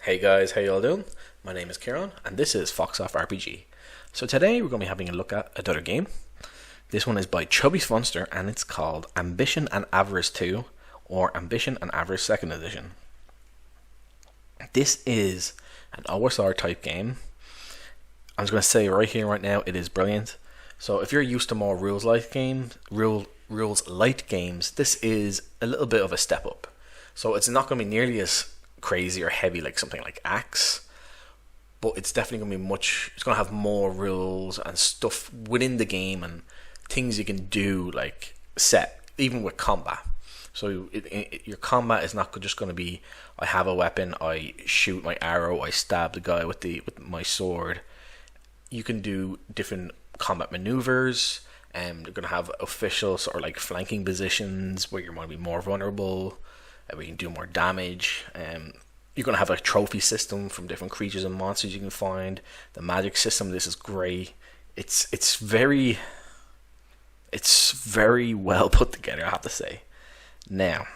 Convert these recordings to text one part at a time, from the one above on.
Hey guys, how y'all doing? My name is Kieran, and this is Fox Off RPG. So today we're going to be having a look at another game. This one is by Chubby Funster, and it's called Ambition and Avarice 2, or Ambition and Avarice 2nd Edition. This is an OSR type game. I'm just going to say right here, right now, it is brilliant. So if you're used to more rules light games, this is a little bit of a step up. So it's not going to be nearly as crazy or heavy like something like ACKS, but it's definitely going to be it's going to have more rules and stuff within the game and things you can do, like set, even with combat. So your combat is not just going to be, I have a weapon, I shoot my arrow, I stab the guy with my sword. You can do different combat maneuvers, and they're going to have official sort of like flanking positions where you're going to be more vulnerable, where you can do more damage. You're going to have a trophy system from different creatures and monsters you can find. The magic system, this is great. It's very well put together, I have to say. Now,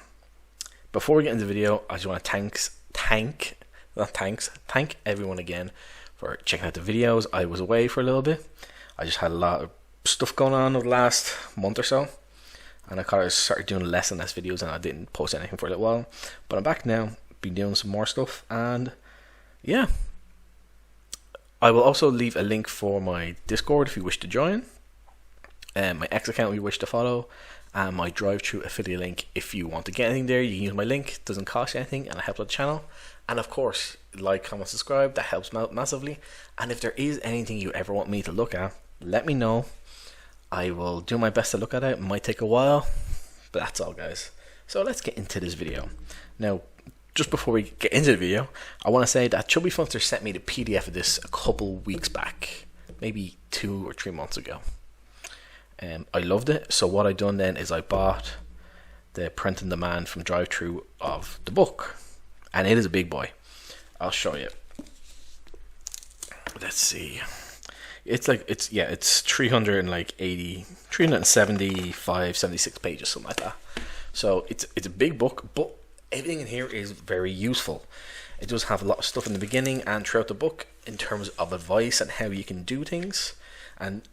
before we get into the video, I just want to thank everyone again for checking out the videos. I was away for a little bit. I just had a lot of stuff going on over the last month or so, and I kind of started doing less and less videos, and I didn't post anything for a little while. But I'm back now, been doing some more stuff, and yeah. I will also leave a link for my Discord if you wish to join, and my X account if you wish to follow, and my drive-thru affiliate link if you want to get anything there. You can use my link, it doesn't cost you anything, and it helps out the channel. And of course, like, comment, subscribe, that helps me out massively. And if there is anything you ever want me to look at, let me know. I will do my best to look at it. It might take a while, but that's all, guys. So let's get into this video. Now, just before we get into the video, I want to say that Chubby Funster sent me the PDF of this a couple weeks back, maybe 2 or 3 months ago. I loved it, so what I done then is I bought the print on demand from drive-thru of the book, and it is a big boy. I'll show you. Let's see. It's 375, 76 pages, something like that. So it's a big book, but everything in here is very useful. It does have a lot of stuff in the beginning and throughout the book in terms of advice and how you can do things, and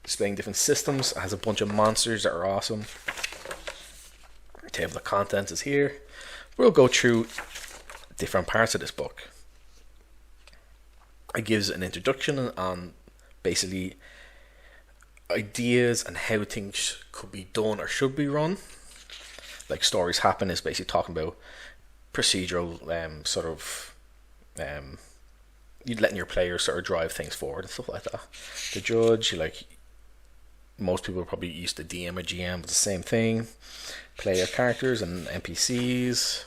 explaining different systems. It has a bunch of monsters that are awesome. The table of contents is here. We'll go through different parts of this book. It gives an introduction on basically ideas and how things could be done or should be run. Like stories happen is basically talking about procedural you letting your players sort of drive things forward and stuff like that. The judge, like most people are probably used to DM or GM, but the same thing. Player characters and NPCs.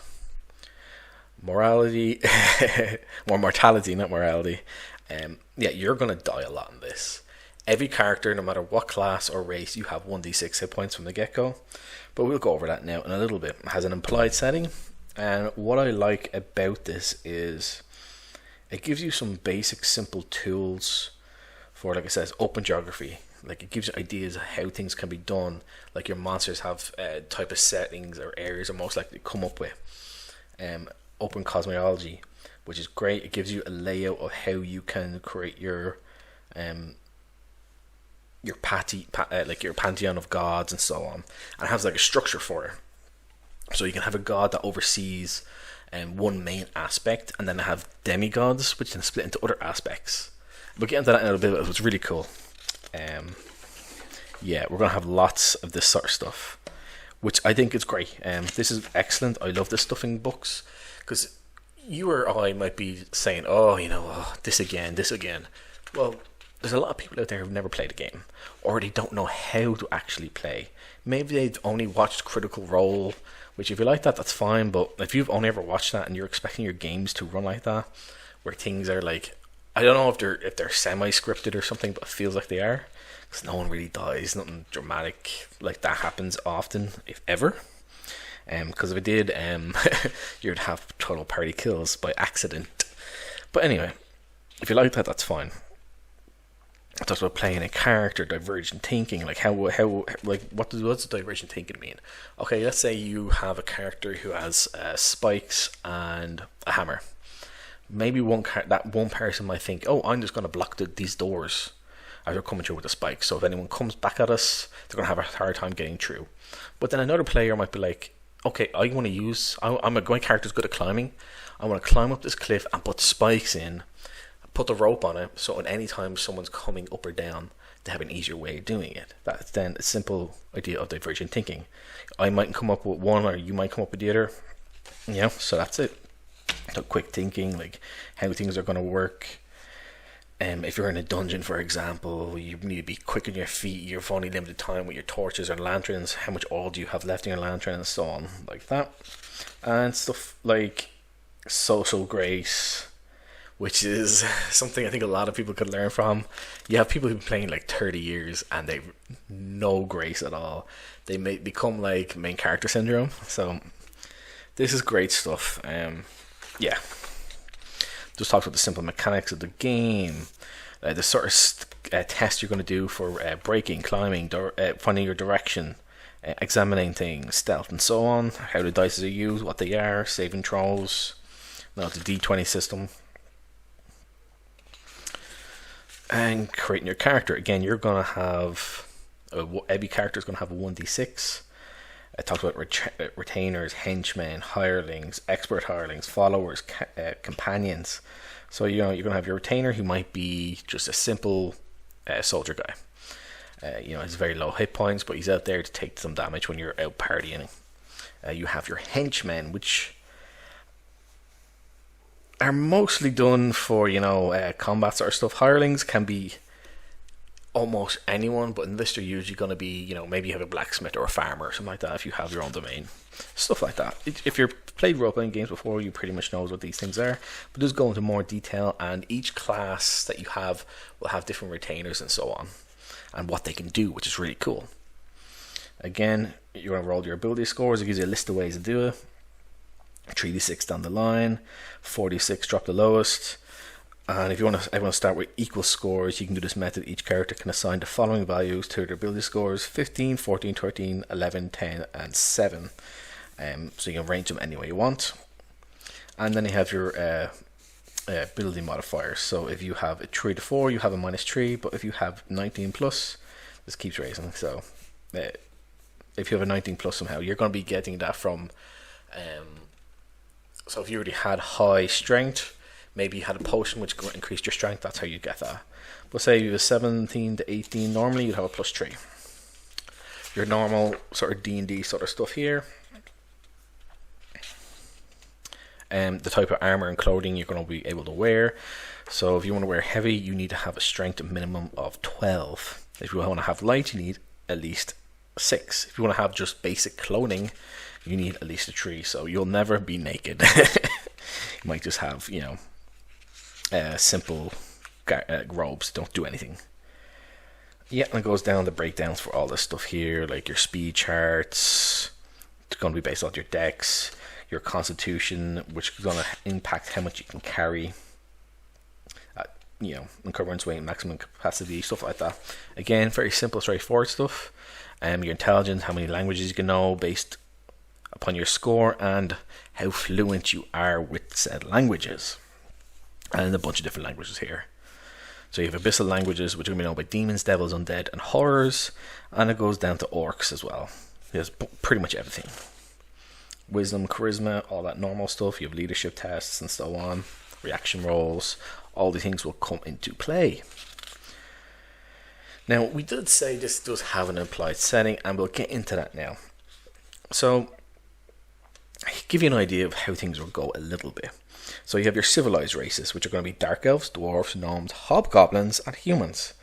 Morality, more mortality, not morality. Yeah, you're gonna die a lot in this. Every character, no matter what class or race, you have 1d6 hit points from the get-go. But we'll go over that now in a little bit. It has an implied setting, and what I like about this is it gives you some basic, simple tools for, like it says, open geography. Like, it gives you ideas of how things can be done. Like, your monsters have type of settings or areas are most likely to come up with. Open cosmology, which is great. It gives you a layout of how you can create your pantheon of gods and so on, and it has like a structure for it. So you can have a god that oversees one main aspect, and then I have demigods which can split into other aspects. We'll get into that in a little bit. It was really cool. Yeah, we're gonna have lots of this sort of stuff, which I think is great. This is excellent. I love this stuff in books, because you or I might be saying, this again. Well, there's a lot of people out there who've never played a game, or they don't know how to actually play. Maybe they've only watched Critical Role, which if you like that, that's fine. But if you've only ever watched that and you're expecting your games to run like that, where things are like, I don't know if they're semi-scripted or something, but it feels like they are, because no one really dies. Nothing dramatic like that happens often, if ever. Because if it did, you'd have total party kills by accident. But anyway, if you like that, that's fine. It talks about playing a character, divergent thinking, like what does divergent thinking mean? Okay, let's say you have a character who has spikes and a hammer. maybe that one person might think, oh, I'm just going to block these doors as they're coming through with the spikes. So if anyone comes back at us, they're going to have a hard time getting through. But then another player might be like, okay, I want to use, my character's good at climbing. I want to climb up this cliff and put spikes in, put the rope on it, so at any time someone's coming up or down, they have an easier way of doing it. That's then a simple idea of divergent thinking. I might come up with one, or you might come up with the other. So that's it. So quick thinking, like how things are going to work. If you're in a dungeon, for example, you need to be quick on your feet. You've only limited time with your torches or lanterns. How much oil do you have left in your lantern, and so on, like that. And stuff like social grace, which is something I think a lot of people could learn from. You have people who've been playing like 30 years and they've no grace at all. They may become like main character syndrome. So this is great stuff. Just talks about the simple mechanics of the game, the sort of test you're going to do for breaking, climbing, finding your direction, examining things, stealth, and so on. How the dice are used, what they are, saving throws. Now it's a D20 system. And creating your character. Again, you're going to have every character is going to have a 1d6. It talks about retainers, henchmen, hirelings, expert hirelings, followers, companions. So you're going to have your retainer, who might be just a simple soldier guy. He's very low hit points, but he's out there to take some damage when you're out partying. You have your henchmen, which are mostly done for combat sort of stuff. Hirelings can be almost anyone, but in this they're usually going to be, maybe you have a blacksmith or a farmer or something like that if you have your own domain. Stuff like that. If you've played role-playing games before, you pretty much know what these things are, but just go into more detail, and each class that you have will have different retainers and so on, and what they can do, which is really cool. Again, you're going to roll your ability scores. It gives you a list of ways to do it. 3d6 down the line, 4d6 drop the lowest. And if you want to start with equal scores, you can do this method. Each character can assign the following values to their ability scores: 15, 14, 13, 11, 10, and 7. So you can range them any way you want. And then you have your ability modifiers. So if you have a 3 to 4, you have a -3, but if you have 19 plus, this keeps raising. So if you have a 19 plus somehow, you're going to be getting that from... so if you already had high strength, maybe you had a potion which increased your strength, that's how you get that. But say you have 17 to 18, normally you'd have a +3. Your normal sort of D&D sort of stuff here. The type of armor and clothing you're going to be able to wear. So if you want to wear heavy, you need to have a strength minimum of 12. If you want to have light, you need at least 6. If you want to have just basic clothing, you need at least a 3. So you'll never be naked. You might just have, simple robes, don't do anything. Yeah, and it goes down the breakdowns for all this stuff here, like your speed charts. It's going to be based on your dex, your constitution, which is going to impact how much you can carry. Encumbrance weight, maximum capacity, stuff like that. Again, very simple, straightforward stuff. Your intelligence, how many languages you can know based upon your score, and how fluent you are with said languages. And a bunch of different languages here. So you have abyssal languages, which are going to be known by demons, devils, undead, and horrors. And it goes down to orcs as well. There's pretty much everything. Wisdom, charisma, all that normal stuff. You have leadership tests and so on. Reaction rolls. All the things will come into play. Now, we did say this does have an implied setting, and we'll get into that now. So, I'll give you an idea of how things will go a little bit. So you have your civilized races, which are going to be dark elves, dwarves, gnomes, hobgoblins, and humans.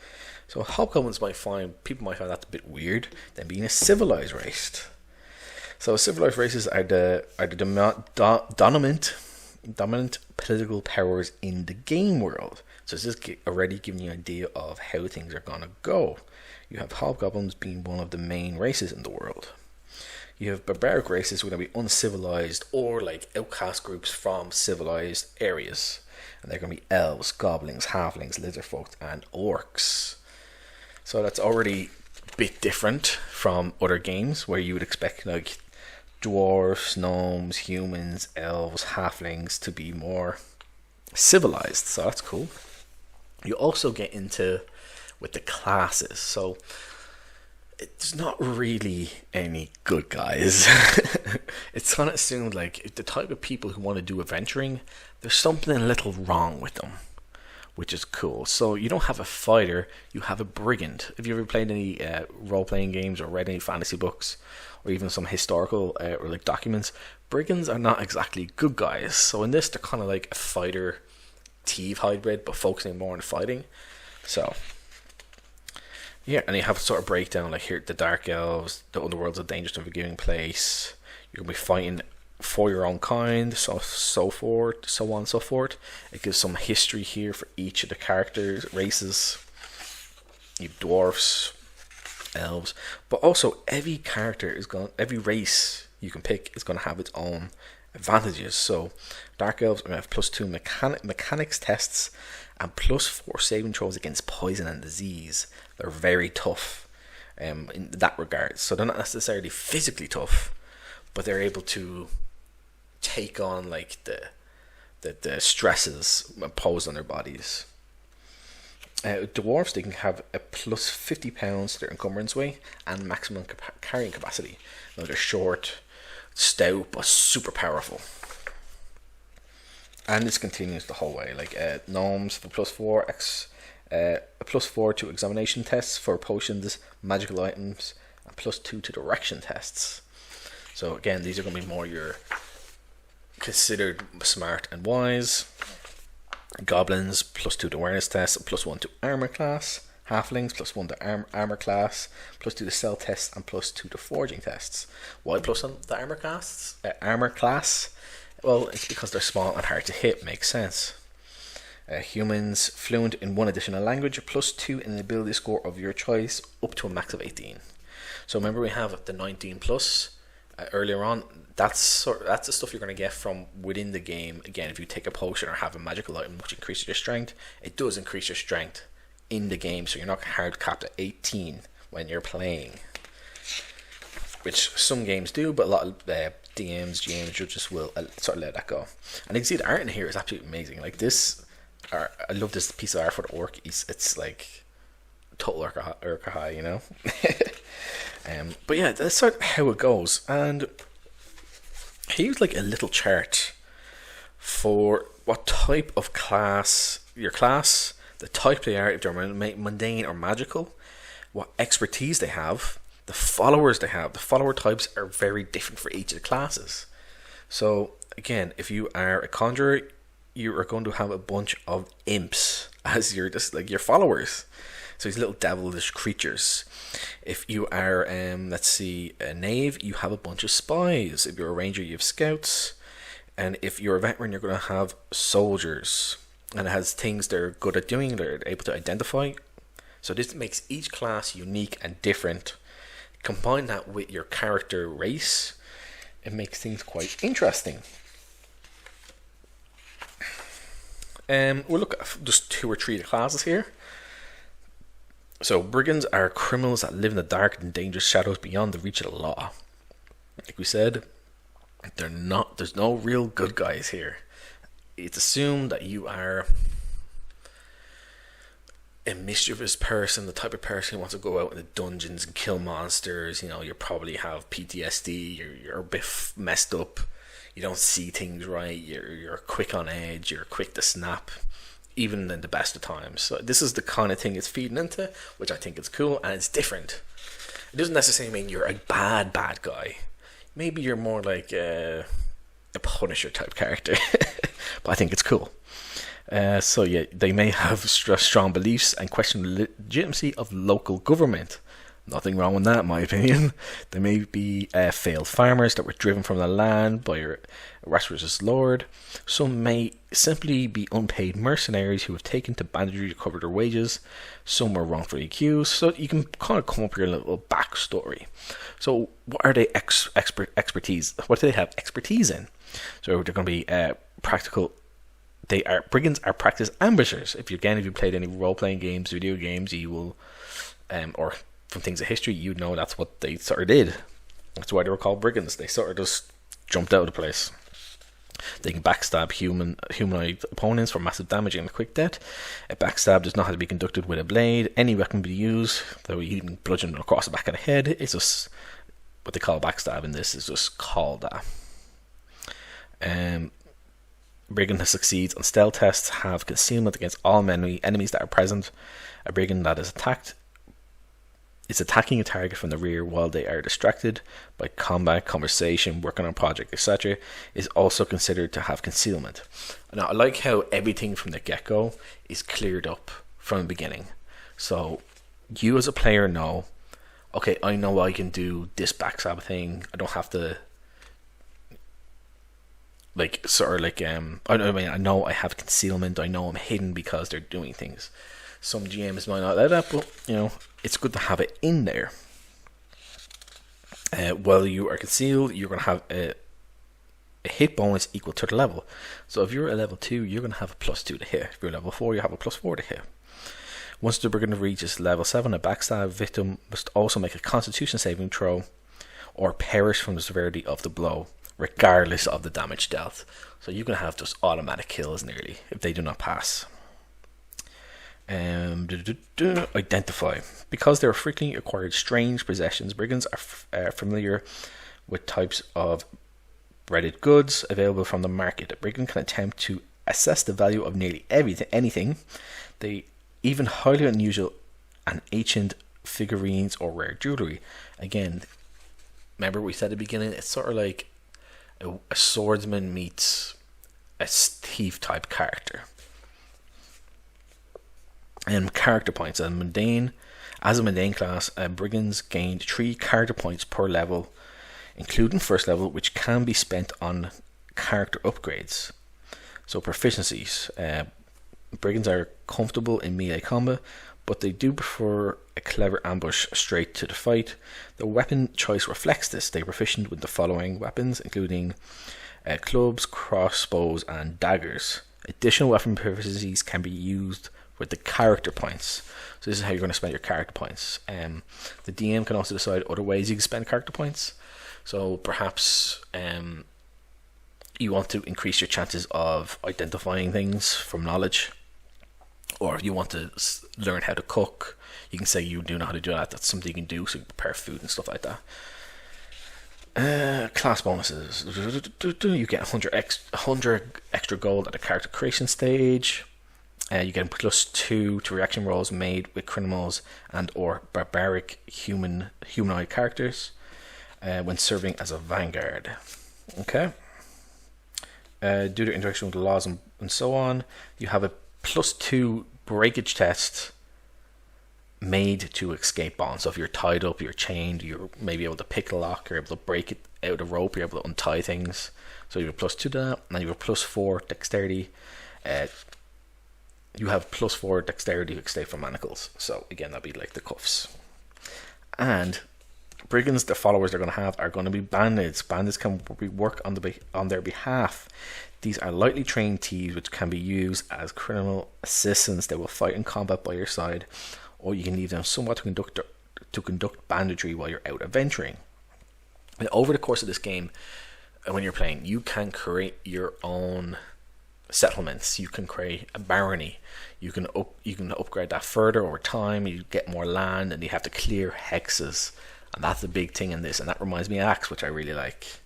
So hobgoblins people might find that a bit weird, than being a civilized race. So civilized races are the dominant political powers in the game world. So it's just already giving you an idea of how things are going to go. You have hobgoblins being one of the main races in the world. You have barbaric races who are going to be uncivilized or like outcast groups from civilized areas. And they're going to be elves, goblins, halflings, lizardfolk, and orcs. So that's already a bit different from other games where you would expect like dwarves, gnomes, humans, elves, halflings to be more civilized, so that's cool. You also get into with the classes, so it's not really any good guys. It's kind of assumed like the type of people who want to do adventuring, there's something a little wrong with them, which is cool. So you don't have a fighter, you have a brigand. Have you ever played any role-playing games or read any fantasy books or even some historical or like documents? Brigands are not exactly good guys. So in this, they're kind of like a fighter thief hybrid, but focusing more on fighting. So yeah, and you have a sort of breakdown like here: the dark elves, the underworld's a dangerous and forgiving place. You're gonna be fighting for your own kind, so forth, so on and so forth. It gives some history here for each of the characters, races. You have dwarfs, elves, but also every every race you can pick is going to have its own advantages. So dark elves are going to have +2 mechanics tests and +4 saving throws against poison and disease. They're very tough in that regard. So they're not necessarily physically tough, but they're able to take on like the stresses imposed on their bodies. Dwarves, they can have a +50 to their encumbrance weight and maximum carrying capacity. Now they're short, stout, but super powerful. And this continues the whole way. Like gnomes for +4 to examination tests for potions, magical items, and +2 to direction tests. So again, these are going to be more your considered smart and wise. Goblins +2 to awareness tests, +1 to armor class. Halflings +1 to armor class, +2 to stealth tests, and +2 to forging tests. Why +1 the armor class? Well, it's because they're small and hard to hit. Makes sense. Humans fluent in one additional language, +2 in an ability score of your choice, up to a max of 18. So remember, we have the 19 plus earlier on. That's the stuff you're going to get from within the game. Again, if you take a potion or have a magical item which increases your strength, it does increase your strength in the game, so you're not hard capped at 18 when you're playing, which some games do, but a lot of DMs, GMs, judges will sort of let that go. And you can see the art in here is absolutely amazing. Like this art, I love this piece of art for the orc. It's like total orca high, you know. But yeah, that's sort of how it goes. And here's like a little chart for what type of class, the type they are, if they're mundane or magical, what expertise they have, the followers they have. The follower types are very different for each of the classes. So again, if you are a conjurer, you are going to have a bunch of imps as your followers. So these little devilish creatures. If you are, let's see, a knave, you have a bunch of spies. If you're a ranger, you have scouts. And if you're a veteran, you're going to have soldiers. And it has things they're good at doing, they're able to identify. So this makes each class unique and different. Combine that with your character race, it makes things quite interesting. We'll look at just 2 or 3 of the classes here. So brigands are criminals that live in the dark and dangerous shadows beyond the reach of the law. Like we said, there's no real good guys here. It's assumed that you are a mischievous person, the type of person who wants to go out in the dungeons and kill monsters. You know, you probably have PTSD, you're a bit messed up, you don't see things right, you're quick on edge, you're quick to snap, even in the best of times. So this is the kind of thing it's feeding into, which I think is cool, and it's different. It doesn't necessarily mean you're a bad guy. Maybe you're more like a Punisher type character. But I think it's cool. So yeah, they may have strong beliefs and question the legitimacy of local government. Nothing wrong with that, in my opinion. They may be failed farmers that were driven from the land by a restless lord. Some may simply be unpaid mercenaries who have taken to banditry to cover their wages. Some were wrongfully accused. So you can kind of come up with your little backstory. So what are they expertise? What do they have expertise in? So they're going to be practical. Brigands are practiced ambushers. If you played any role-playing games, video games, you will, or from things of history, you know that's what they sort of did. That's why they were called brigands. They sort of just jumped out of the place. They can backstab humanoid opponents for massive damage and a quick death. A backstab does not have to be conducted with a blade. Any weapon can be used, though you can bludgeon them across the back of the head. It's just what they call backstab in this is just called that. Brigand that succeeds on stealth tests have concealment against all enemies that are present. A brigand that is attacking a target from the rear while they are distracted by combat, conversation, working on a project, etc. is also considered to have concealment. Now, I like how everything from the get-go is cleared up from the beginning. So, you as a player know, okay, I know I can do this backstab thing. I don't have to, I know I have concealment. I know I'm hidden because they're doing things. Some GMs might not let that, but it's good to have it in there. While you are concealed, you're going to have a hit bonus equal to the level. So if you're a level 2, you're going to have a +2 to hit. If you're level 4, you have a +4 to hit. Once the brigand reaches level 7, a backstab victim must also make a Constitution saving throw or perish from the severity of the blow, regardless of the damage dealt. So you can have just automatic kills nearly if they do not pass. Identify. Because they are frequently acquired strange possessions, brigands are familiar with types of breaded goods available from the market. A brigand can attempt to assess the value of nearly anything. They even highly unusual and ancient figurines or rare jewelry. Again, remember we said at the beginning, it's sort of like a swordsman meets a thief type character. And character points. As a mundane class, brigands gained 3 character points per level, including first level, which can be spent on character upgrades. So proficiencies. Brigands are comfortable in melee combat, but they do prefer a clever ambush straight to the fight. The weapon choice reflects this. They are proficient with the following weapons, including clubs, crossbows, and daggers. Additional weapon proficiencies can be used with the character points. So this is how you're going to spend your character points. The DM can also decide other ways you can spend character points. So perhaps you want to increase your chances of identifying things from knowledge, or if you want to learn how to cook, you can say you do know how to do that. That's something you can do, so you can prepare food and stuff like that. Class bonuses. You get 100 extra gold at the character creation stage. You get +2 to reaction rolls made with criminals and or barbaric humanoid characters when serving as a vanguard. Okay. Due to interaction with the laws and so on, you have a +2 breakage test made to escape bonds. So if you're tied up, you're chained, you're maybe able to pick the lock, you're able to break it out of the rope, you're able to untie things. So you have a +2 to that, and you have a +4 dexterity. You have +4 dexterity to escape from manacles. So again, that'd be like the cuffs. And brigands, the followers they're going to have are going to be bandits. Bandits can work on their behalf. These are lightly trained thieves which can be used as criminal assistants. They will fight in combat by your side, or you can leave them somewhat to conduct banditry while you're out adventuring. And over the course of this game, when you're playing, you can create your own settlements. You can create a barony. You can upgrade that further over time. You get more land, and you have to clear hexes, and that's a big thing in this. And that reminds me of ACKS, which I really like.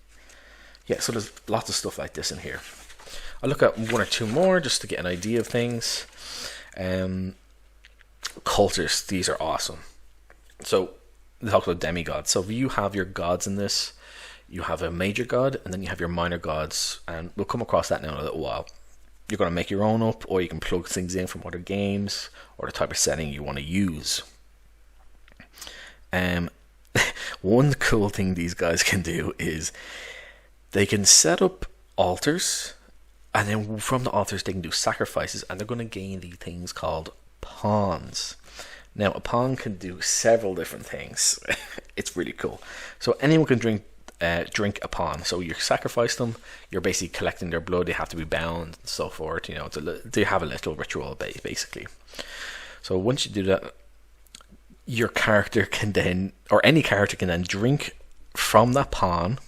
Yeah, so there's lots of stuff like this in here. I'll look at 1 or 2 more just to get an idea of things. Cultists, these are awesome. So they talk about demigods. So if you have your gods in this, you have a major god and then you have your minor gods, and we'll come across that now in a little while. You're going to make your own up, or you can plug things in from other games or the type of setting you want to use. One cool thing these guys can do is they can set up altars, and then from the altars they can do sacrifices, and they're going to gain these things called pawns. Now a pawn can do several different things. It's really cool. So anyone can drink a pawn. So you sacrifice them, you're basically collecting their blood. They have to be bound and so forth. You know, they have a little ritual basically. So once you do that, your character can then, or any character can then drink from that pawn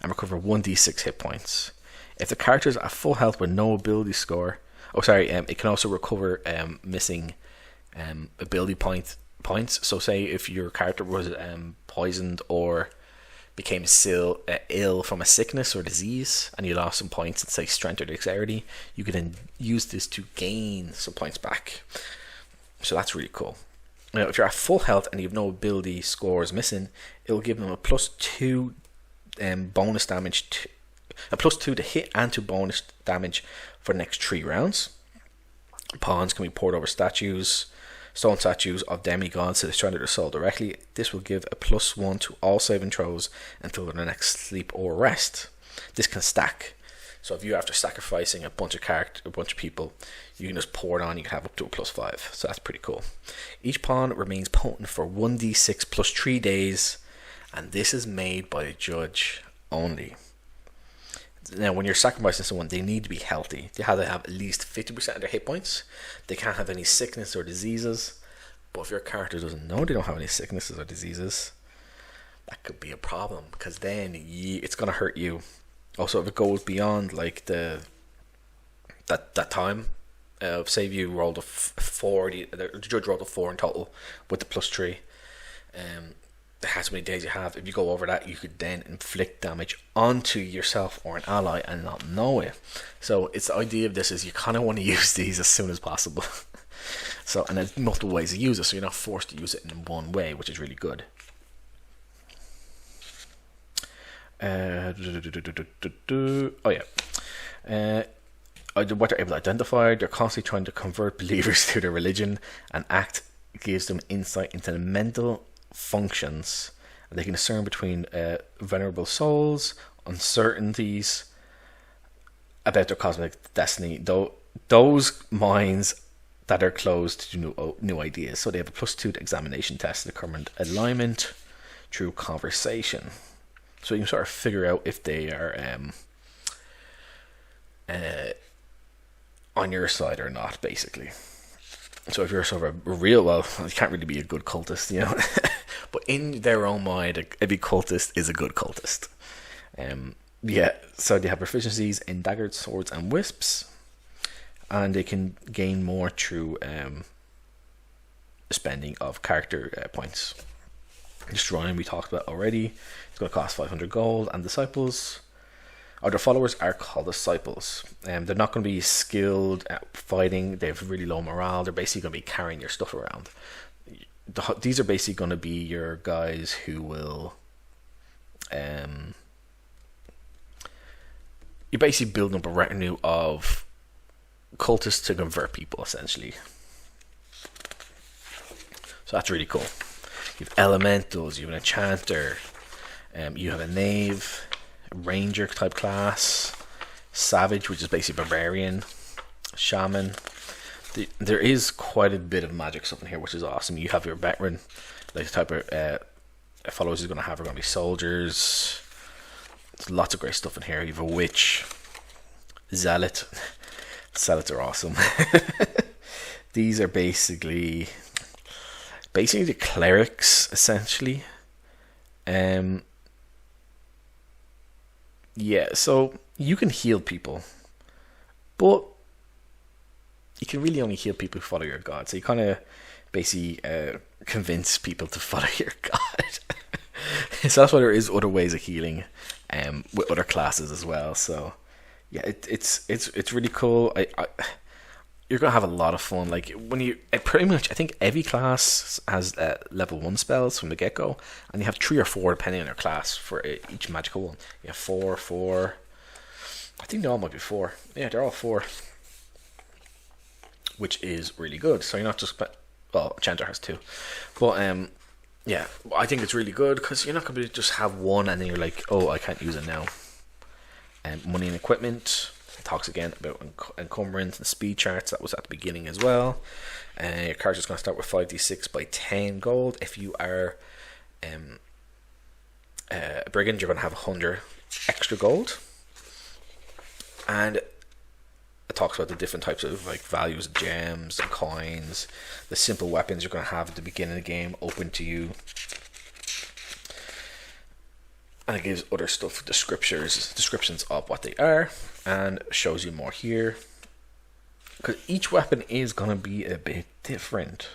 and recover 1d6 hit points. If the character is at full health with no ability score, it can also recover missing ability points. So say if your character was poisoned or became ill from a sickness or disease and you lost some points in, say, strength or dexterity, you can then use this to gain some points back. So that's really cool. Now, if you're at full health and you have no ability scores missing, it will give them a +2 bonus damage, a +2 to hit and to bonus damage for the next 3 rounds. Pawns can be poured over stone statues of demigods to destroy their soul directly. This will give a +1 to all saving throws until their next sleep or rest. This can stack. So if you, after sacrificing a bunch of people, you can just pour it on, you can have up to a +5. So that's pretty cool. Each pawn remains potent for 1d6 plus 3 days, and this is made by a judge only. Now, when you're sacrificing someone, they need to be healthy. They have to have at least 50% of their hit points. They can't have any sickness or diseases. But if your character doesn't know they don't have any sicknesses or diseases, that could be a problem, because then it's going to hurt you. Also, if it goes beyond like that time, say if you rolled a 4, the judge rolled a 4 in total with the +3. How many days you have. If you go over that, you could then inflict damage onto yourself or an ally and not know it. So it's the idea of this is you kind of want to use these as soon as possible. So, and there's multiple ways to use it, so you're not forced to use it in one way, which is really good. What they're able to identify, they're constantly trying to convert believers to their religion, and ACT gives them insight into the mental functions, and they can discern between venerable souls, uncertainties about their cosmic destiny, those minds that are closed to new ideas. So they have a +2 to examination test to determine alignment through conversation. So you can sort of figure out if they are on your side or not, basically. So if you're sort of a real, well, you can't really be a good cultist, you know. But in their own mind, every cultist is a good cultist. So they have proficiencies in daggers, swords, and wisps, and they can gain more through spending of character points. Destroying, we talked about already. It's going to cost 500 gold, and disciples, or their followers, are called disciples. They're not going to be skilled at fighting. They have really low morale. They're basically going to be carrying your stuff around. These are basically going to be your guys who will you're basically building up a retinue of cultists to convert people, essentially. So that's really cool. You have elementals, you have an enchanter, you have a knave, a ranger type class, savage, which is basically barbarian, shaman. There is quite a bit of magic stuff in here, which is awesome. You have your veteran, like the type of followers he's going to have are going to be soldiers. There's lots of great stuff in here. You have a witch, zealot. Zealots are awesome. These are basically the clerics, essentially. So you can heal people, but you can really only heal people who follow your god. So you kind of basically convince people to follow your god. So that's why there is other ways of healing with other classes as well. So yeah, it's really cool. You're gonna have a lot of fun. Like when you pretty much, I think every class has level 1 spells from the get go, and you have 3 or 4 depending on your class for each magical one. You have 4. I think they all might be 4. Yeah, they're all 4, which is really good. So you're not just Enchanter has 2, but yeah, I think it's really good because you're not going to just have one and then you're like, oh, I can't use it now. Money and equipment. It talks again about encumbrance and speed charts. That was at the beginning as well. Your character's going to start with 5d6 by 10 gold. If you are a brigand, you're going to have 100 extra gold. And it talks about the different types of like values, gems and coins. The simple weapons you're going to have at the beginning of the game open to you. And it gives other stuff descriptions of what they are, and shows you more here. Because each weapon is going to be a bit different.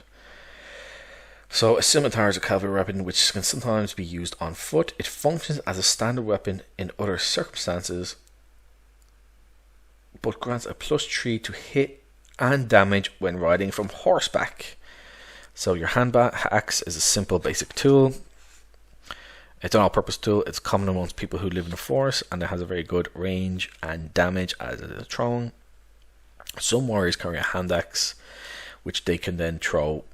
So a scimitar is a cavalry weapon which can sometimes be used on foot. It functions as a standard weapon in other circumstances, but grants a +3 to hit and damage when riding from horseback. So your hand axe is a simple basic tool. It's an all-purpose tool. It's common amongst people who live in the forest, and it has a very good range and damage as it is thrown. Some warriors carry a hand axe, which they can then throw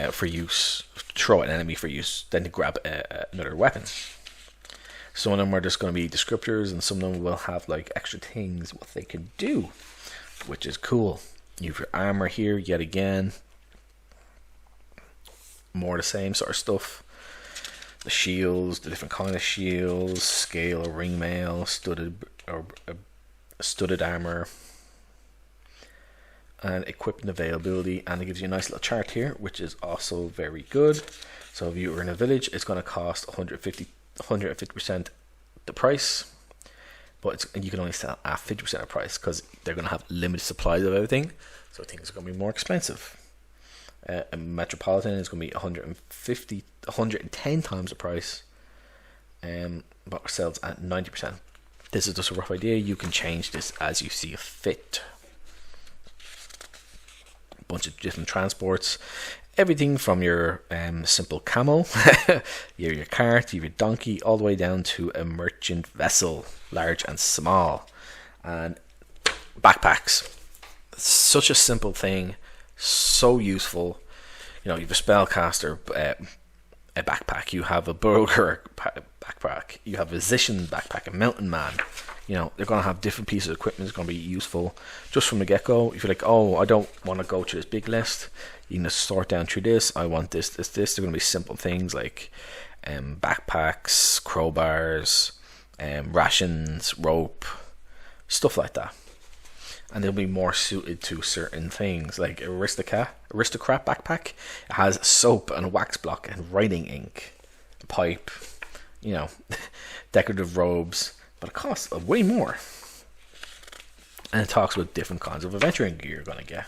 for use, throw at an enemy for use, then to grab another weapon. Some of them are just going to be descriptors, and some of them will have like extra things what they can do, which is cool. You have your armor here yet again, more the same sort of stuff. The shields, the different kind of shields, scale or ring mail, studded armor, and equipment availability. And it gives you a nice little chart here, which is also very good. So if you are in a village, it's going to cost 150% the price, but you can only sell at 50% of price because they're going to have limited supplies of everything, so things are going to be more expensive. A metropolitan is going to be 110 times the price, but sells at 90%. This is just a rough idea. You can change this as you see fit. A bunch of different transports, everything from your simple camel, your cart, your donkey, all the way down to a merchant vessel, large and small, and backpacks. Such a simple thing, so useful. You know, you have a spellcaster a backpack, you have a burglar backpack, you have a physician backpack, a mountain man. You know, they're going to have different pieces of equipment. It's going to be useful just from the get-go. If you're like, oh, I don't want to go through this big list, you can just sort down through this. I want this. They're going to be simple things like backpacks, crowbars, rations, rope, stuff like that. And they'll be more suited to certain things, like aristocrat backpack. It has soap and wax block and writing ink, a pipe, you know, decorative robes, but it costs way more. And it talks about different kinds of adventuring gear you're going to get,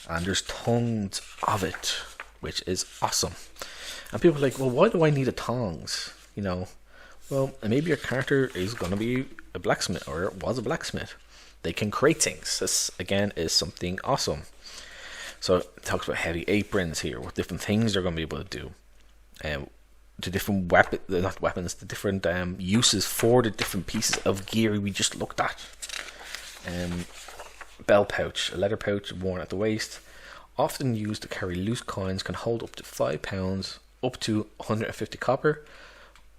and there's tons of it, which is awesome. And people are like, well, why do I need a tongs? You know, well, maybe your character is going to be a blacksmith, or was a blacksmith. They can create things. This again is something awesome. So it talks about heavy aprons here, what different things they're going to be able to do, the different the different uses for the different pieces of gear we just looked at. Bell pouch, a leather pouch worn at the waist, often used to carry loose coins, can hold up to 5 pounds, up to 150 copper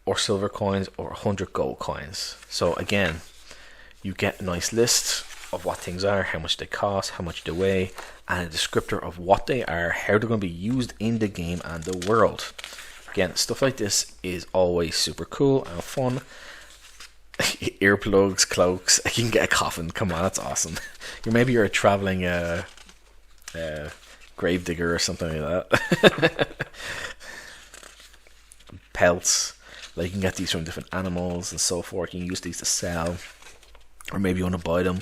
or silver coins, or 100 gold coins. So again, you get a nice list of what things are, how much they cost, how much they weigh, and a descriptor of what they are, how they're going to be used in the game and the world. Again, stuff like this is always super cool and fun. Earplugs, cloaks, you can get a coffin. Come on, that's awesome. Maybe you're a traveling gravedigger or something like that. Pelts, like you can get these from different animals and so forth. You can use these to sell, or maybe you want to buy them.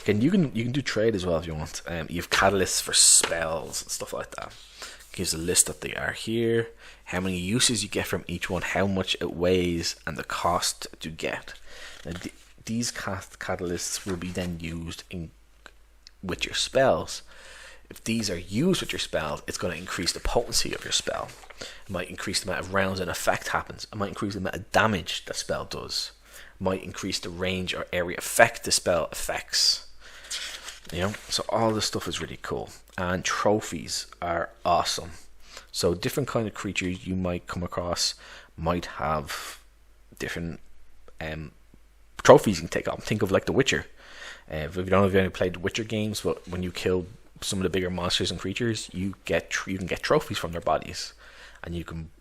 Again, you can do trade as well if you want. You have catalysts for spells and stuff like that. Gives a list that they are here, how many uses you get from each one, how much it weighs, and the cost to get. Now, these catalysts will be then used with your spells. If these are used with your spells, it's going to increase the potency of your spell. It might increase the amount of rounds an effect happens. It might increase the amount of damage the spell does. It might increase the range or area effect the spell affects. You know, so all this stuff is really cool. And trophies are awesome. So different kind of creatures you might come across might have different trophies you can take on. Think of like The Witcher. If you don't know if you ever played the Witcher games, but when you kill some of the bigger monsters and creatures, you can get trophies from their bodies, and you can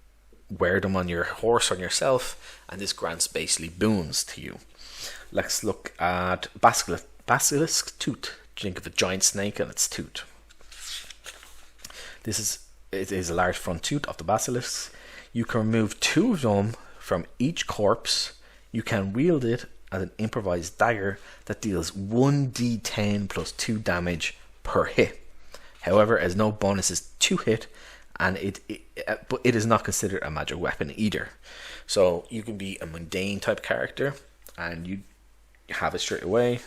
wear them on your horse or on yourself, and this grants basically boons to you. Let's look at Basilisk Tooth. Think of a giant snake and its tooth. It is a large front tooth of the basilisk. You can remove 2 of them From each corpse, you can wield it as an improvised dagger that deals 1d10 plus 2 damage per hit. However, it has no bonuses to hit, and but it is not considered a magic weapon either. So you can be a mundane type character, and you have it straight away,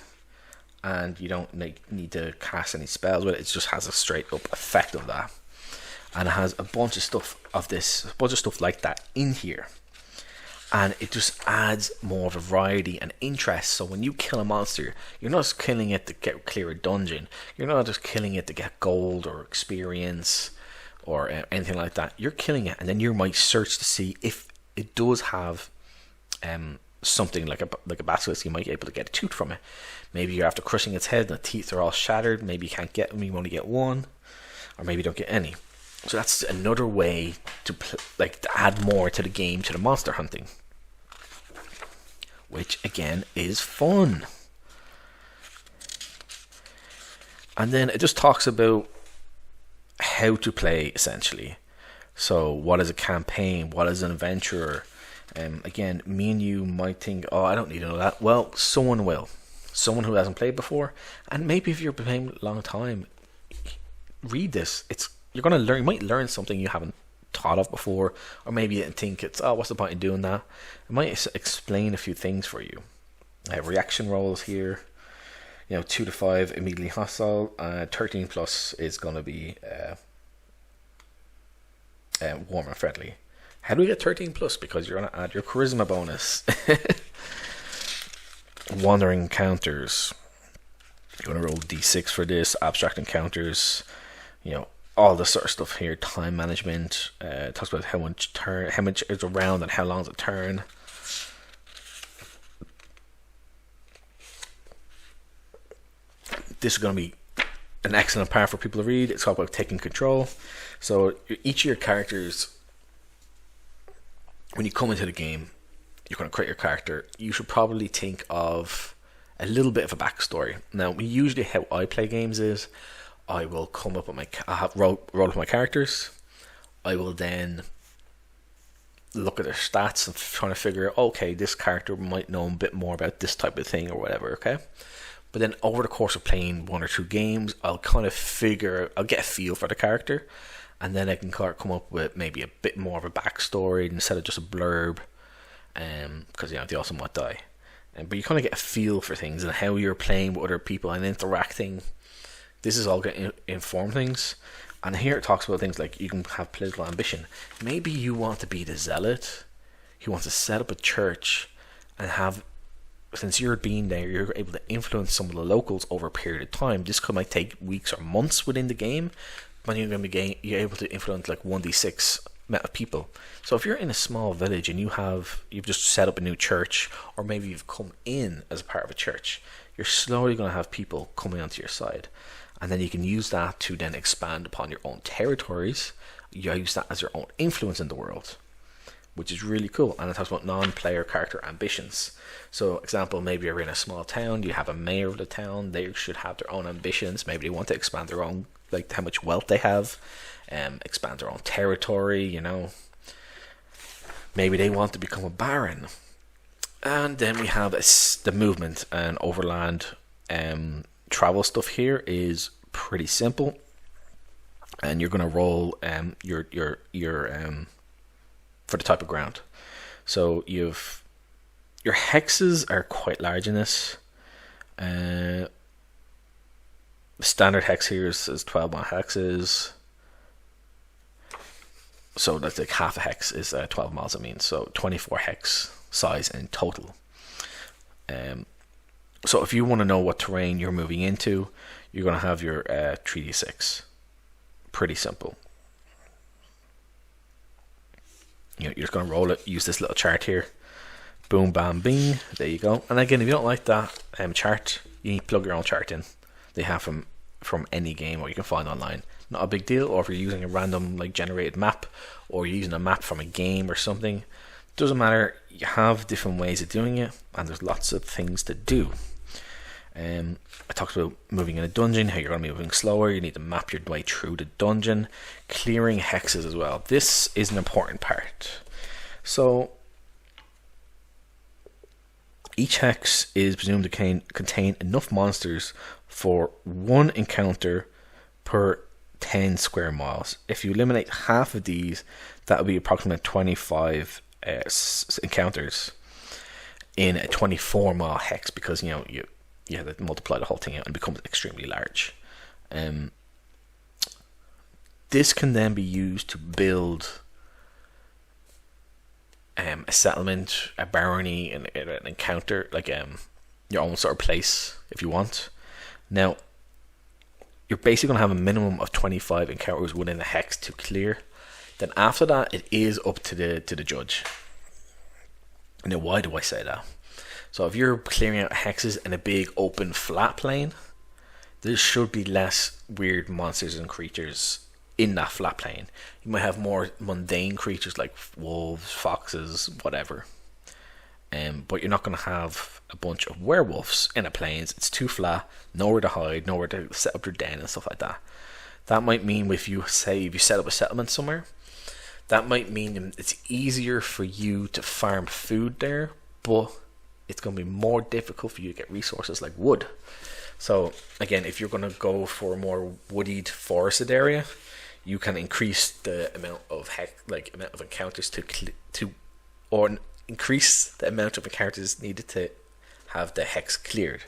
and you don't need to cast any spells with it. It just has a straight up effect of that, and it has a bunch of stuff like that in here. And it just adds more variety and interest. So when you kill a monster, you're not just killing it to clear a dungeon. You're not just killing it to get gold or experience or anything like that. You're killing it, and then you might search to see if it does have something like a basilisk. You might be able to get a tooth from it. Maybe you're after crushing its head and the teeth are all shattered. Maybe you can't get them. You only get one, or maybe you don't get any. So that's another way to add more to the game, to the monster hunting, which again is fun. And then it just talks about how to play, essentially. So what is a campaign? What is an adventurer? Again, me and you might think, oh, I don't need to know that. Well, someone will. Someone who hasn't played before. And maybe if you're playing a long time, read this. You're going to learn. You might learn something you haven't thought of before, or maybe you think it's, oh, what's the point in doing that? It might explain a few things for you. Reaction rolls here, 2 to 5 immediately hostile. 13 plus is going to be warm and friendly. How do we get 13 plus? Because you're going to add your charisma bonus. Wandering encounters. You're going to roll d6 for this. Abstract encounters. All this sort of stuff here. Time management. Talks about how much is a round and how long is a turn. This is going to be an excellent part for people to read. It's all about taking control. So each of your characters, when you come into the game, you're going to create your character. You should probably think of a little bit of a backstory. Now, usually how I play games is, I will come up with roll with my characters. I will then look at their stats and trying to figure out, okay, this character might know a bit more about this type of thing or whatever, okay? But then over the course of playing 1 or 2 games, I'll kind of I'll get a feel for the character, and then I can come up with maybe a bit more of a backstory instead of just a blurb, because they also might die. But you kind of get a feel for things and how you're playing with other people and interacting. This is all going to inform things. And here it talks about things like you can have political ambition. Maybe you want to be the zealot. You want to set up a church and have, since you're being there, you're able to influence some of the locals over a period of time. This might take weeks or months within the game, but you're able to influence like 1d6 amount of people. So if you're in a small village and you've just set up a new church, or maybe you've come in as a part of a church, you're slowly going to have people coming onto your side. And then you can use that to then expand upon your own territories. You use that as your own influence in the world, which is really cool. And it talks about non-player character ambitions. So, example, maybe you're in a small town, you have a mayor of the town, they should have their own ambitions. Maybe they want to expand their own, like how much wealth they have, expand their own territory, Maybe they want to become a baron. And then we have the movement and overland travel stuff here is pretty simple, and you're going to roll your for the type of ground. So your hexes are quite large in this. The standard hex here is 12 more hexes. So that's like half a hex is 12 miles. So 24 hex size in total. So if you want to know what terrain you're moving into, you're going to have your 3d6. Pretty simple. You're just going to roll it, use this little chart here. Boom, bam, bing. There you go. And again, if you don't like that chart, you need to plug your own chart in. They have from any game, or you can find online. Not a big deal. Or if you're using a random generated map, or you're using a map from a game or something, doesn't matter. You have different ways of doing it, and there's lots of things to do. I talked about moving in a dungeon, how you're going to be moving slower. You need to map your way through the dungeon. Clearing hexes as well. This is an important part. So Each hex is presumed to contain enough monsters for one encounter per 10 square miles. If you eliminate half of these, that would be approximately 25 encounters in a 24-mile hex, because you have to multiply the whole thing out and it becomes extremely large. This can then be used to build a settlement, a barony, an encounter, like your own sort of place if you want. Now, you're basically going to have a minimum of 25 encounters within a hex to clear. Then after that, it is up to the judge. Now, why do I say that? So if you're clearing out hexes in a big open flat plane, there should be less weird monsters and creatures in that flat plane. You might have more mundane creatures like wolves, foxes, whatever. But you're not going to have a bunch of werewolves in a plains. It's too flat, nowhere to hide, nowhere to set up your den and stuff like that. That might mean if you set up a settlement somewhere, that might mean it's easier for you to farm food there, but it's going to be more difficult for you to get resources like wood. So again, if you're going to go for a more woodied forested area, you can increase the amount of encounters or increase the amount of encounters needed to have the hex cleared.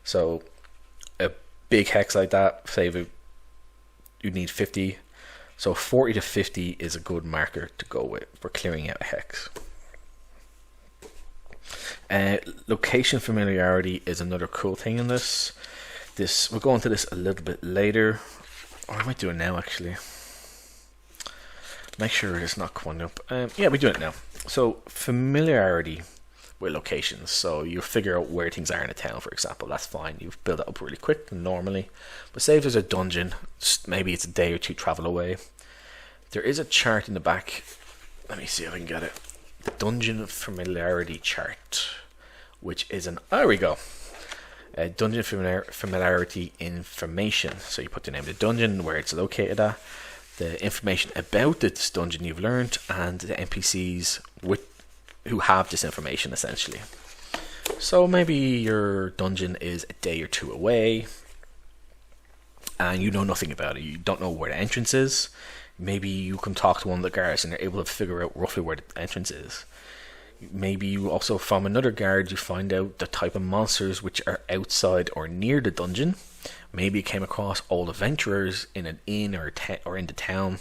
So a big hex like that, say you need 50. So 40 to 50 is a good marker to go with for clearing out a hex. Location familiarity is another cool thing in this. We'll go into this a little bit later, or I might do it now actually. Make sure it's not coming up. Yeah, we're doing it now. So familiarity with locations. So you figure out where things are in a town, for example. That's fine. You build it up really quick normally. But say if there's a dungeon, maybe it's a day or two travel away. There is a chart in the back. Let me see if I can get it. The dungeon familiarity chart, which is there we go. Dungeon familiarity information. So you put the name of the dungeon, where it's located at, the information about this dungeon you've learned, and the NPCs who have this information essentially. So maybe your dungeon is a day or two away and you know nothing about it. You don't know where the entrance is. Maybe you can talk to one of the guards and they're able to figure out roughly where the entrance is. Maybe you also, from another guard, you find out the type of monsters which are outside or near the dungeon. Maybe you came across old adventurers in an inn or in the town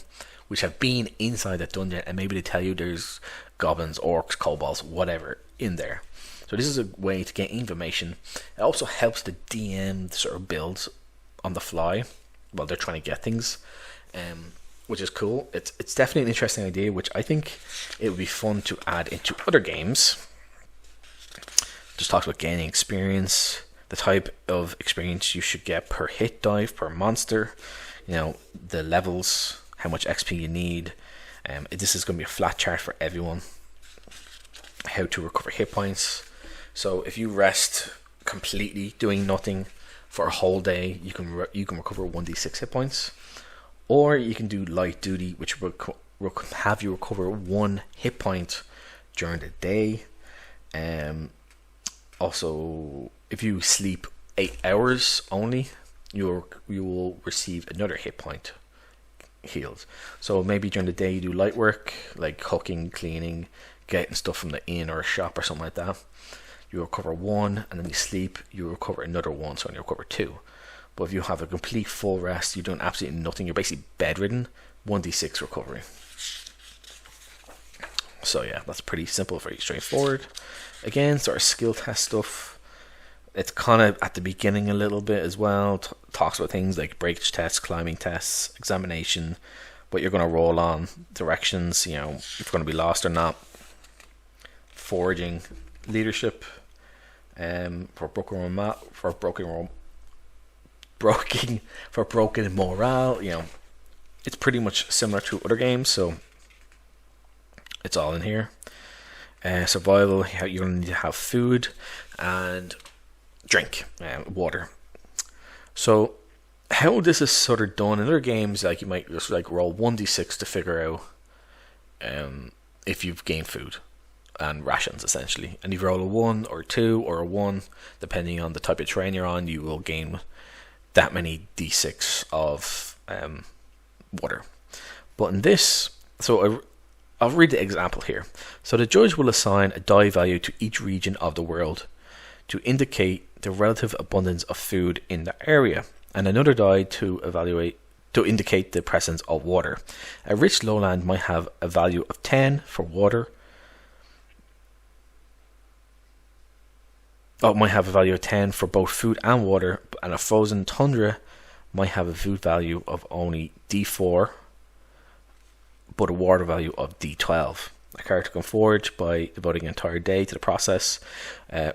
which have been inside that dungeon, and maybe they tell you there's goblins, orcs, kobolds, whatever in there. So this is a way to get information. It also helps the DM sort of build on the fly while they're trying to get things, which is cool. It's definitely an interesting idea, which I think it would be fun to add into other games. Just talks about gaining experience, the type of experience you should get per hit dive, per monster, the levels, how much XP you need. This is going to be a flat chart for everyone. How to recover hit points. So if you rest completely doing nothing for a whole day, you can recover 1d6 hit points. Or you can do light duty, which will have you recover 1 hit point during the day. Also, if you sleep 8 hours only, you will receive another hit point healed. So maybe during the day you do light work, like cooking, cleaning, getting stuff from the inn or a shop or something like that. You recover 1, and then you sleep, you recover another 1, so you recover 2. But if you have a complete full rest, you're doing absolutely nothing, you're basically bedridden, 1d6 recovery. So yeah, that's pretty simple, very straightforward. Again, sort of skill test stuff. It's kind of at the beginning a little bit as well. Talks about things like breakage tests, climbing tests, examination, what you're going to roll on, directions, if you're going to be lost or not. Foraging, leadership, for broken morale. It's pretty much similar to other games, so it's all in here. Survival, you're going to need to have food and drink, water. So how this is sort of done in other games, like you might just roll 1d6 to figure out if you've gained food, and rations essentially. And if you roll a 1 or 2 or a 1, depending on the type of terrain you're on, you will gain that many d6 of water. But in this, so I'll read the example here. So the judge will assign a die value to each region of the world to indicate the relative abundance of food in the area, and another die to indicate the presence of water. A rich lowland might have a value of 10 for water. Might have a value of 10 for both food and water, and a frozen tundra might have a food value of only D4, but a water value of D12. A character can forge by devoting an entire day to the process,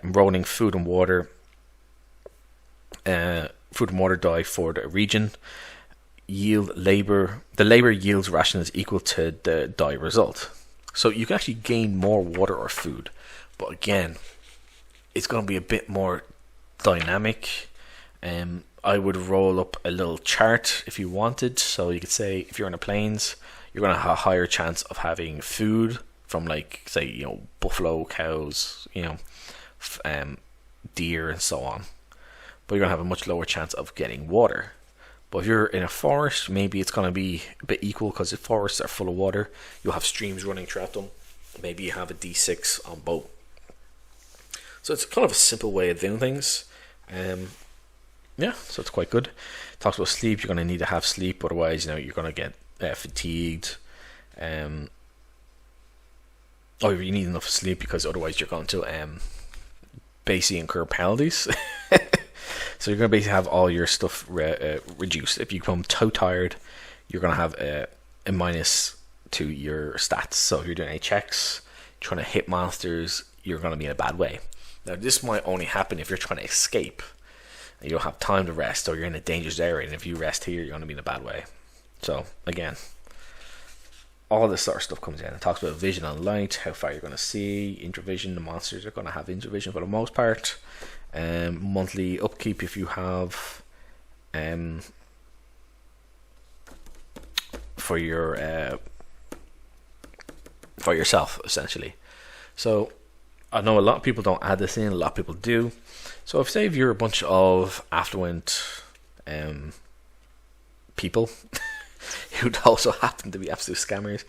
rolling food and water die for the region. Yield labor. The labor yields rations equal to the die result. So you can actually gain more water or food, but again, it's going to be a bit more dynamic. I would roll up a little chart if you wanted. So you could say if you're in the plains, you're going to have a higher chance of having food from, like, say, buffalo, cows, deer and so on. But you're going to have a much lower chance of getting water. But if you're in a forest, maybe it's going to be a bit equal, because the forests are full of water. You'll have streams running throughout them. Maybe you have a D6 on both. So it's kind of a simple way of doing things. So it's quite good. It talks about sleep. You're going to need to have sleep, otherwise, you're going to get fatigued. You need enough sleep, because otherwise you're going to basically incur penalties. So you're going to basically have all your stuff reduced. If you become too tired, you're going to have a minus to your stats. So if you're doing ACKS, trying to hit monsters, you're going to be in a bad way. Now, this might only happen if you're trying to escape and you don't have time to rest, or you're in a dangerous area, and if you rest here, you're going to be in a bad way. So again, all this sort of stuff comes in. It talks about vision and light, how far you're going to see, intravision. The monsters are going to have intravision for the most part. Monthly upkeep if you have for yourself, essentially. So I know a lot of people don't add this in, a lot of people do. So if you're a bunch of affluent people who also happen to be absolute scammers,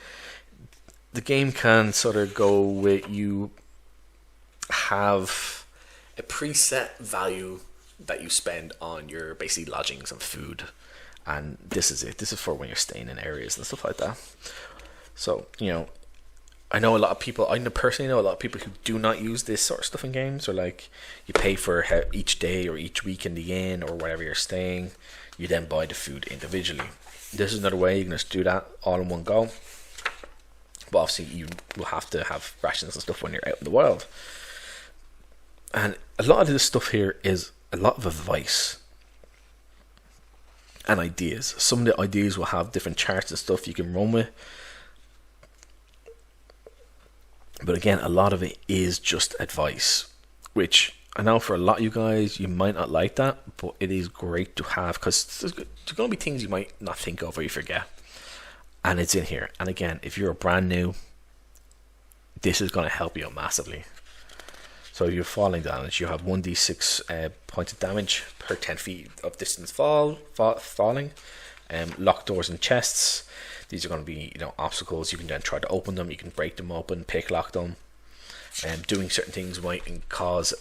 the game can sort of go with, you have a preset value that you spend on your basic lodgings and food, and this is it. This is for when you're staying in areas and stuff like that. So I know a lot of people, I personally know a lot of people who do not use this sort of stuff in games, or like you pay for each day or each week in the inn or wherever you're staying, you then buy the food individually. This is another way you can just do that all in one go, but obviously you will have to have rations and stuff when you're out in the wild. And a lot of this stuff here is a lot of advice and ideas. Some of the ideas will have different charts and stuff you can run with, but again, a lot of it is just advice, which I know for a lot of you guys, you might not like that, but it is great to have, because there's going to be things you might not think of or you forget, and it's in here. And again, if you're brand new, this is going to help you out massively. So if you're falling damage, you have 1d6 points of damage per 10 feet of distance falling. Locked doors and chests. These are going to be obstacles. You can then try to open them. You can break them open, pick lock them. Doing certain things might cause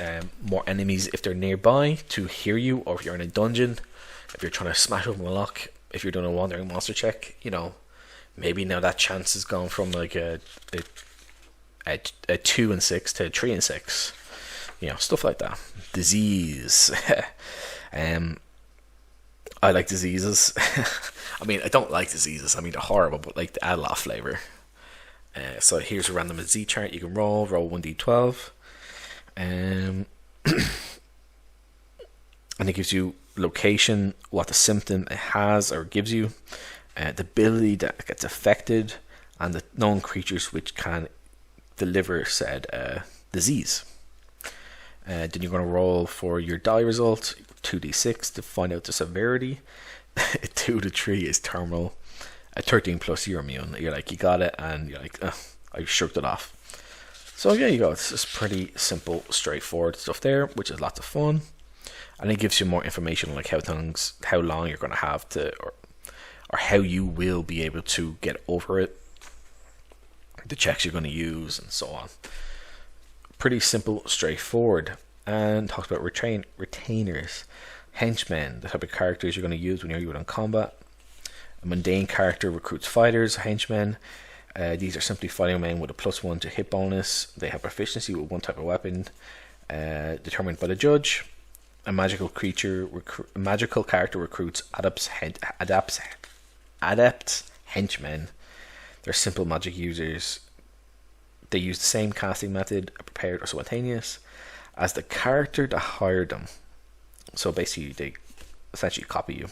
more enemies if they're nearby to hear you, or if you're in a dungeon. If you're trying to smash open a lock, if you're doing a wandering monster check, maybe now that chance is gone from like a 2 and 6 to 3 and 6. Stuff like that. Disease. I like diseases. I mean, I don't like diseases. I mean, they're horrible, but like they add a lot of flavor. So here's a random Z chart you can roll 1d12. And it gives you location, what the symptom it has or gives you, the ability that gets affected, and the known creatures which can deliver said disease. Then you're going to roll for your die result, 2d6 to find out the severity. A 2 to 3 is terminal. A 13 plus you're immune. You're like, you got it, and you're like, I shrugged it off. So yeah, you go. It's just pretty simple, straightforward stuff there, which is lots of fun, and it gives you more information like how long you're going to have to, or how you will be able to get over it, the checks you're going to use, and so on. Pretty simple, straightforward. And talks about retainers, henchmen, the type of characters you're going to use when you're in combat. A mundane character recruits fighters, henchmen. These are simply fighting men with a +1 to hit bonus. They have proficiency with one type of weapon, determined by the judge. A magical character recruits adept henchmen. They're simple magic users. They use the same casting method, prepared or spontaneous, as the character that hired them. So basically, they essentially copy you.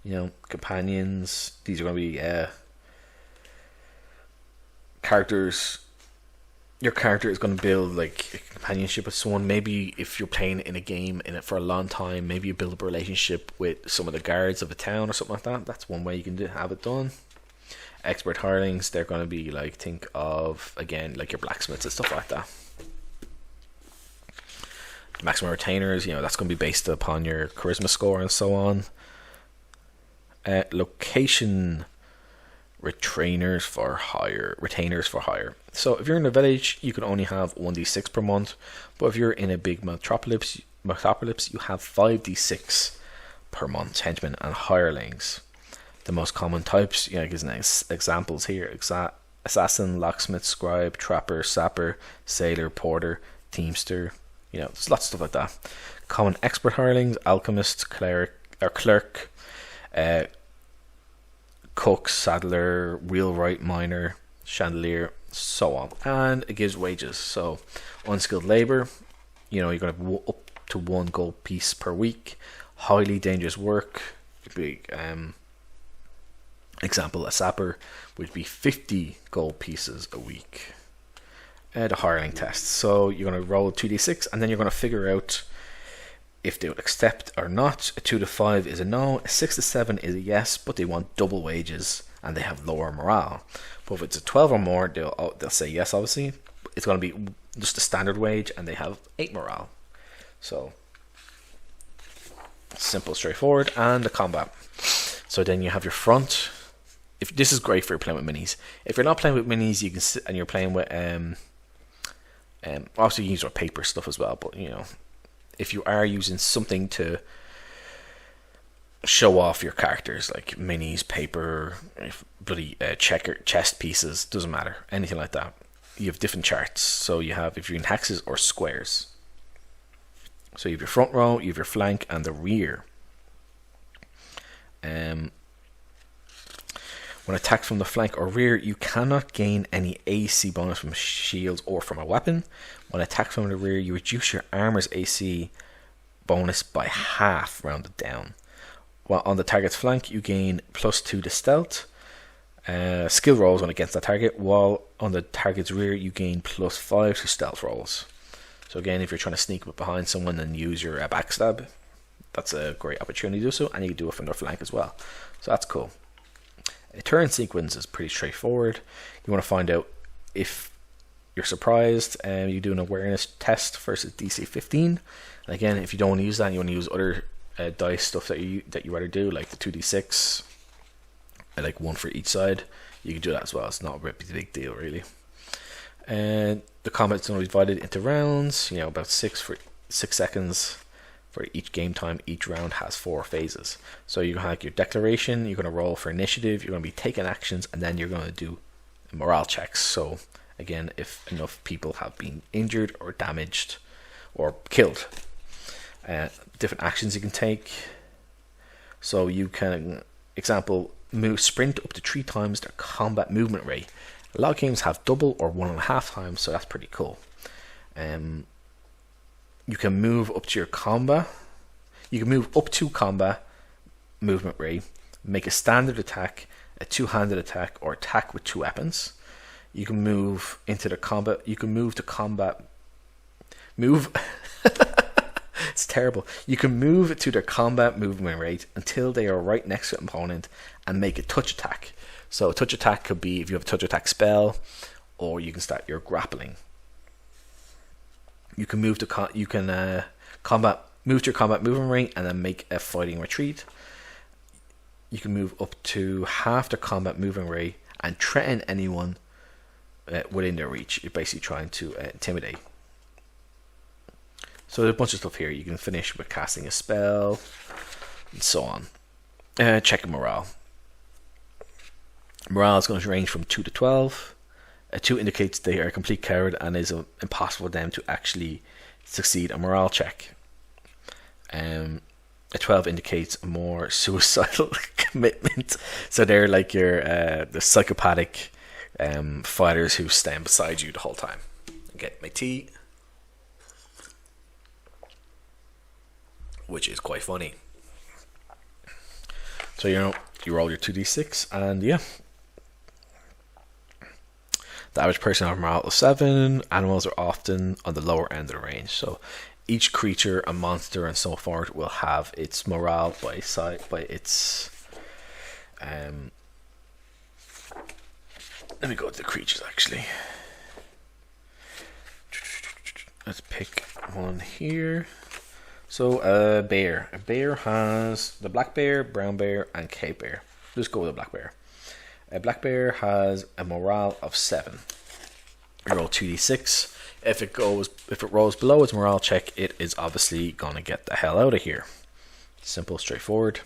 You know, companions. These are going to be characters. Your character is going to build like a companionship with someone. Maybe if you're playing in a game in it for a long time, maybe you build up a relationship with some of the guards of a town or something like that. That's one way you can have it done. Expert hirelings, they're going to be like, think of again like your blacksmiths and stuff like that. Maximum retainers, you know, that's going to be based upon your charisma score and so on. Location, retainers for hire. So if you're in a village, you can only have 1d6 per month, but if you're in a big metropolis, you have 5d6 per month. Henchmen and hirelings. The most common types, you know, gives examples here: assassin, locksmith, scribe, trapper, sapper, sailor, porter, teamster. You know, there's lots of stuff like that. Common expert hirelings: alchemist, cleric, cook, saddler, wheelwright, miner, chandelier, so on. And it gives wages. So unskilled labor, you know, you're going to have up to 1 gold piece per week. Highly dangerous work, example, a sapper would be 50 gold pieces a week. The hireling test. So you're going to roll 2d6 and then you're going to figure out if they will accept or not. A 2 to 5 is a no. A 6 to 7 is a yes, but they want double wages and they have lower morale. But if it's a 12 or more, they'll say yes, obviously. It's going to be just a standard wage and they have 8 morale. So simple, straightforward. And the combat. So then you have your front. If this is great for playing with minis. If you're not playing with minis, you can sit and you're playing with obviously you use our paper stuff as well, but you know, if you are using something to show off your characters, like minis, paper, bloody chest pieces, doesn't matter, anything like that, you have different charts. So you have, if you're in hexes or squares, so you have your front row, you have your flank and the rear. When attacked from the flank or rear, you cannot gain any AC bonus from shields or from a weapon. When attacked from the rear, you reduce your armor's AC bonus by half, rounded down. While on the target's flank, you gain +2 to stealth. Skill rolls when against that target, while on the target's rear, you gain +5 to stealth rolls. So again, if you're trying to sneak up behind someone and use your backstab, that's a great opportunity to do so, and you can do it from their flank as well. So that's cool. A turn sequence is pretty straightforward. You want to find out if you're surprised, and you do an awareness test versus DC 15. And again, if you don't want to use that, you want to use other dice stuff that you rather do, like the 2d6, like 1 for each side. You can do that as well. It's not a big deal, really. And the combat's going to be divided into rounds. You know, about 6 seconds for each game time. Each round has 4 phases. So you have your declaration, you're going to roll for initiative, you're going to be taking actions, and then you're going to do morale checks. So again, if enough people have been injured or damaged or killed, different actions you can take. So you can, example, sprint up to 3 times their combat movement rate. A lot of games have double or 1.5 times, so that's pretty cool. You can move up to your combat. You can move up to combat movement rate, make a standard attack, a 2-handed attack, or attack with 2 weapons. You can move into the combat. You can move to combat. It's terrible. You can move to their combat movement rate until they are right next to an opponent and make a touch attack. So a touch attack could be if you have a touch attack spell, or you can start your grappling. You can move to move to your combat movement rate and then make a fighting retreat. You can move up to half the combat movement rate and threaten anyone within their reach. You're basically trying to intimidate. So there's a bunch of stuff here. You can finish with casting a spell and so on. Check morale. Morale is going to range from 2 to 12. A 2 indicates they are a complete coward and is impossible for them to actually succeed a morale check. A 12 indicates a more suicidal commitment. So they're like the psychopathic fighters who stand beside you the whole time. Get my tea, which is quite funny. So you roll your 2d6, and yeah. The average person has a morale of 7. Animals are often on the lower end of the range. So each creature, a monster, and so forth will have its morale by its. Let me go to the creatures actually. Let's pick one here. So a bear. A bear has the black bear, brown bear, and cape bear. Let's go with the black bear. A black bear has a morale of 7. You roll 2d6. If it rolls below its morale check, it is obviously gonna get the hell out of here. Simple, straightforward.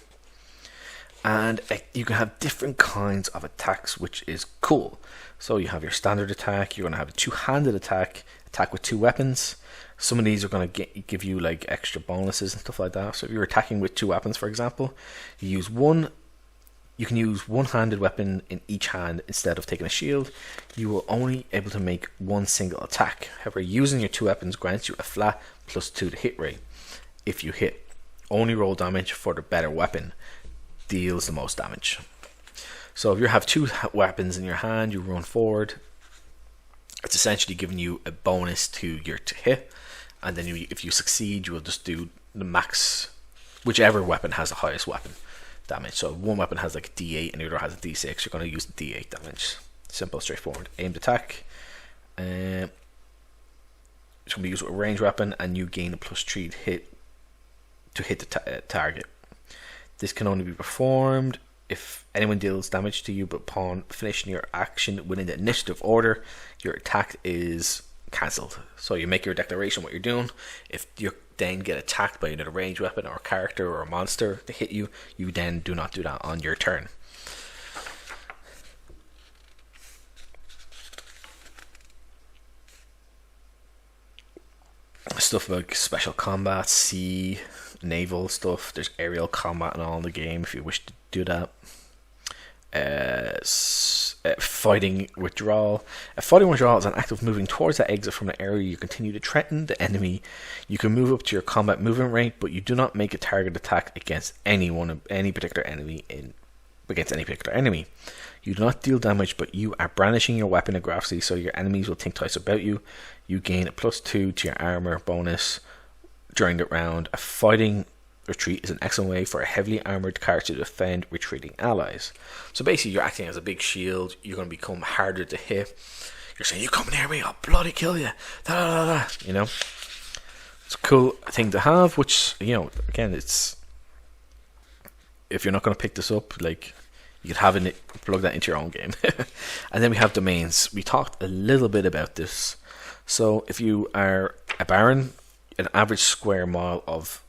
And you can have different kinds of attacks, which is cool. So you have your standard attack. You're gonna have a 2-handed attack with 2 weapons. Some of these are going to give you like extra bonuses and stuff like that. So if you're attacking with 2 weapons, for example, you can use one-handed weapon in each hand instead of taking a shield. You will only able to make one single attack. However, using your 2 weapons grants you a flat +2 to hit rate. If you hit, only roll damage for the better weapon deals the most damage. So if you have 2 weapons in your hand, you run forward. It's essentially giving you a bonus to your hit, and then if you succeed, you will just do the max, whichever weapon has the highest weapon damage. So one weapon has like a D8 and the other has a D6. You're going to use the D8 damage. Simple, straightforward. Aimed attack. It's going to be used with a ranged weapon, and you gain a +3 to hit the target. This can only be performed if anyone deals damage to you, but upon finishing your action within the initiative order, your attack is cancelled. So you make your declaration what you're doing. If you then get attacked by either a ranged weapon or a character or a monster to hit you, you then do not do that on your turn. Stuff like special combat, sea, naval stuff. There's aerial combat and all in the game if you wish to do that. Fighting withdrawal. A fighting withdrawal is an act of moving towards the exit from the area you continue to threaten the enemy. You can move up to your combat movement rate, but you do not make a target attack against any particular enemy. You do not deal damage, but you are brandishing your weapon aggressively, so your enemies will think twice about you. You gain a +2 to your armor bonus during the round. A fighting retreat is an excellent way for a heavily armored character to defend retreating allies. So basically, you're acting as a big shield. You're going to become harder to hit. You're saying, "You come near me, I'll bloody kill you." Da, da, da, da. You know, it's a cool thing to have. Which, you know, again, it's, if you're not going to pick this up, like, you could have it, plug that into your own game. And then we have domains. We talked a little bit about this. So if you are a baron, an average square mile of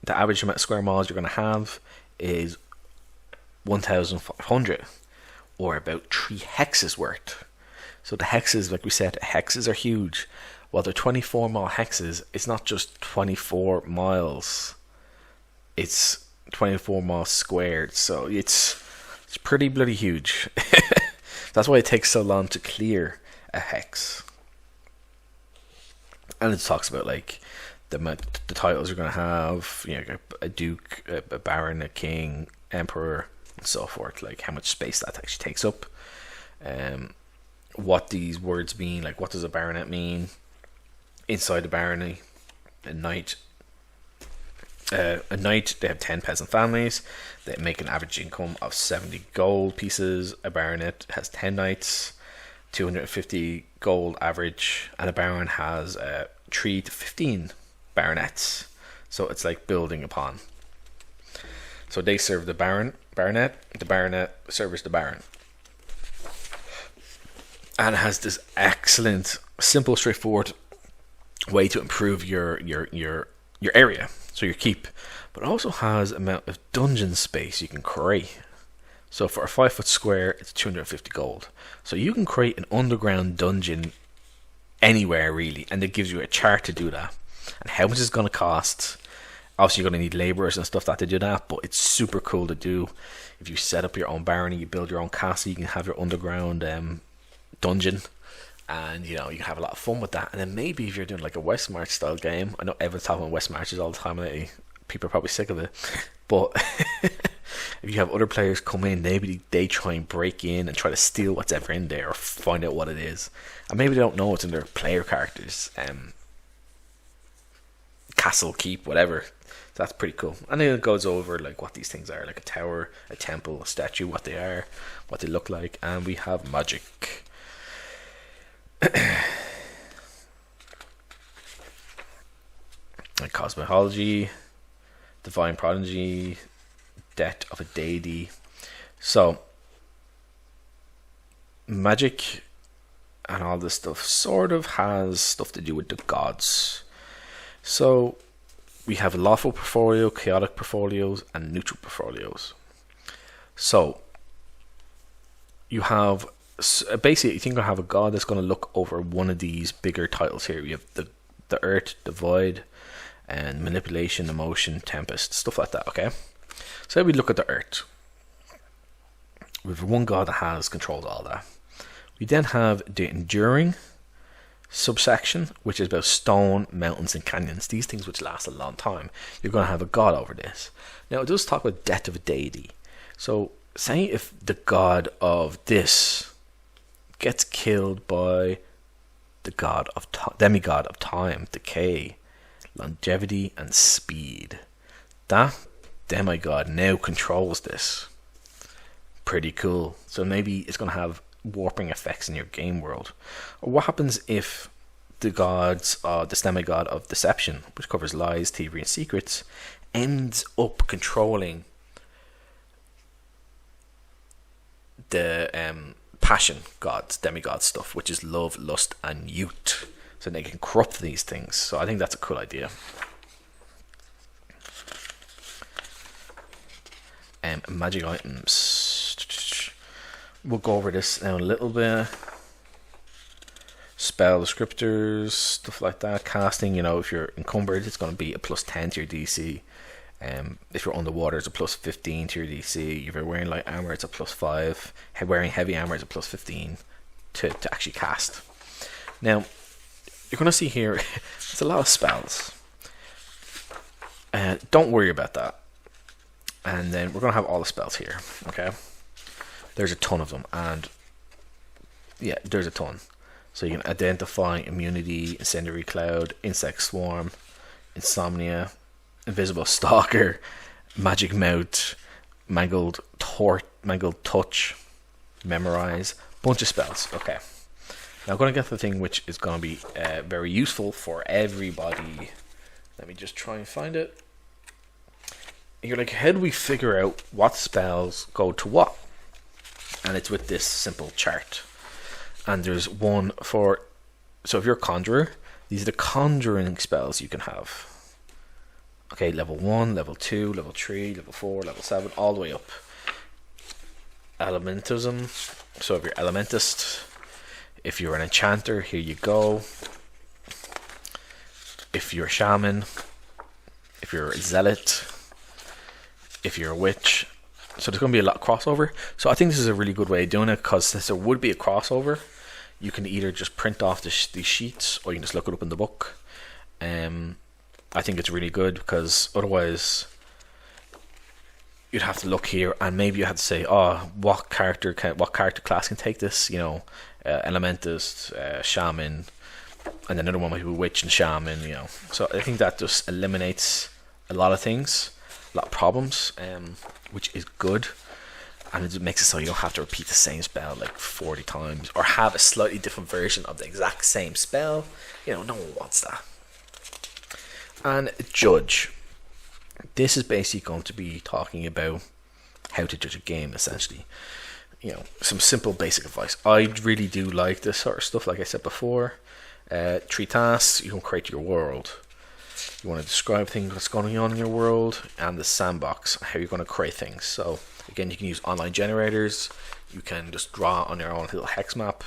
the average amount of square miles you're going to have is 1,500, or about 3 hexes worth. So the hexes, like we said, hexes are huge. While they're 24-mile hexes, it's not just 24 miles. It's 24 miles squared. So it's pretty bloody huge. That's why it takes so long to clear a hex. And it talks about like the titles you're going to have, you know, a duke, a baron, a king, emperor, and so forth. Like how much space that actually takes up. What these words mean, like what does a baronet mean? Inside the barony, a knight, they have 10 peasant families. They make an average income of 70 gold pieces. A baronet has 10 knights. 250 gold average, and a baron has 3 to 15 baronets. So it's like building upon. So they serve the baronet, the baronet serves the baron. And it has this excellent, simple, straightforward way to improve your area, so your keep. But it also has amount of dungeon space you can create. So for a 5 foot square, it's 250 gold. So you can create an underground dungeon anywhere really, and it gives you a chart to do that. And how much it's going to cost? Obviously, you're going to need laborers and stuff to do that, but it's super cool to do. If you set up your own barony, you build your own castle, you can have your underground dungeon, and you can have a lot of fun with that. And then maybe if you're doing like a West March style game, I know everyone's talking about West Marches all the time lately. People are probably sick of it, but if you have other players come in, maybe they try and break in and try to steal what's ever in there, or find out what it is, and maybe they don't know what's in their player characters castle, keep, whatever. So that's pretty cool. And then it goes over like what these things are, like a tower, a temple, a statue, what they are, what they look like. And we have magic. Like cosmology, divine prodigy, death of a deity. So magic and all this stuff sort of has stuff to do with the gods. So we have lawful portfolio, chaotic portfolios, and neutral portfolios. So you have basically, you think I have a god that's going to look over one of these bigger titles here. We have the earth, the void, and manipulation, emotion, tempest, stuff like that. Okay, so we look at the earth. We have one god that has controlled all that. We then have the enduring subsection, which is about stone, mountains, and canyons. These things which last a long time. You're going to have a god over this. Now it does talk about death of a deity. So say if the god of this gets killed by the god of demigod of time, decay, longevity, and speed, that demigod now controls this. Pretty cool. So maybe it's going to have warping effects in your game world. Or what happens if the gods, this demigod of deception, which covers lies, thievery, and secrets, ends up controlling the passion gods, demigod stuff, which is love, lust, and youth. So they can corrupt these things. So I think that's a cool idea. Magic items. We'll go over this now a little bit. Spell descriptors, stuff like that. Casting, if you're encumbered, it's going to be a +10 to your DC. If you're underwater, it's a +15 to your DC. If you're wearing light armor, it's a +5. Wearing heavy armor is a +15 to actually cast. Now, you're going to see here, it's a lot of spells. Don't worry about that. And then we're going to have all the spells here, okay? There's a ton of them, and yeah, there's a ton. So you can identify immunity, incendiary cloud, insect swarm, insomnia, invisible stalker, magic mouth, mangled touch, memorize, bunch of spells. Okay, now I'm going to get the thing which is going to be very useful for everybody. Let me just try and find it. You're like, how do we figure out what spells go to what? And it's with this simple chart. And there's one for, so if you're a conjurer, these are the conjuring spells you can have. Okay, level 1, level 2, level 3, level 4, level 7, all the way up. Elementism, so if you're elementist, if you're an enchanter, here you go. If you're a shaman, if you're a zealot, if you're a witch. So there's going to be a lot of crossover. So I think this is a really good way of doing it, because since there would be a crossover, you can either just print off these sheets, or you can just look it up in the book. I think it's really good, because otherwise you'd have to look here, and maybe you have to say, what character class can take this? Elementist, shaman, and another one might be witch and shaman. So I think that just eliminates a lot of things, a lot of problems, which is good. and it makes it so you don't have to repeat the same spell like 40 times or have a slightly different version of the exact same spell. No one wants that. And judge. This is basically going to be talking about how to judge a game, essentially. Some simple basic advice. I really do like this sort of stuff, like I said before. 3 tasks. You can create your world. You want to describe things that's going on in your world, and the sandbox, how you're going to create things. So again, you can use online generators. You can just draw on your own little hex map.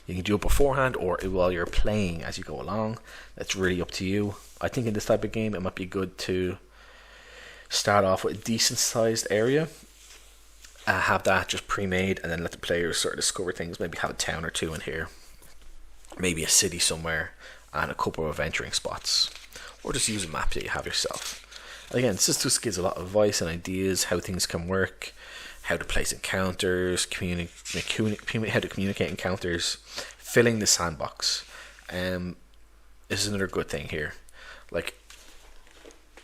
You can do it beforehand or while you're playing as you go along. That's really up to you. I think in this type of game, it might be good to start off with a decent sized area. Have that just pre-made, and then let the players sort of discover things. Maybe have a town or 2 in here. Maybe a city somewhere, and a couple of venturing spots. Or just use a map that you have yourself. Again, this just gives a lot of advice and ideas how things can work, how to place encounters, how to communicate encounters, filling the sandbox. This is another good thing here. Like,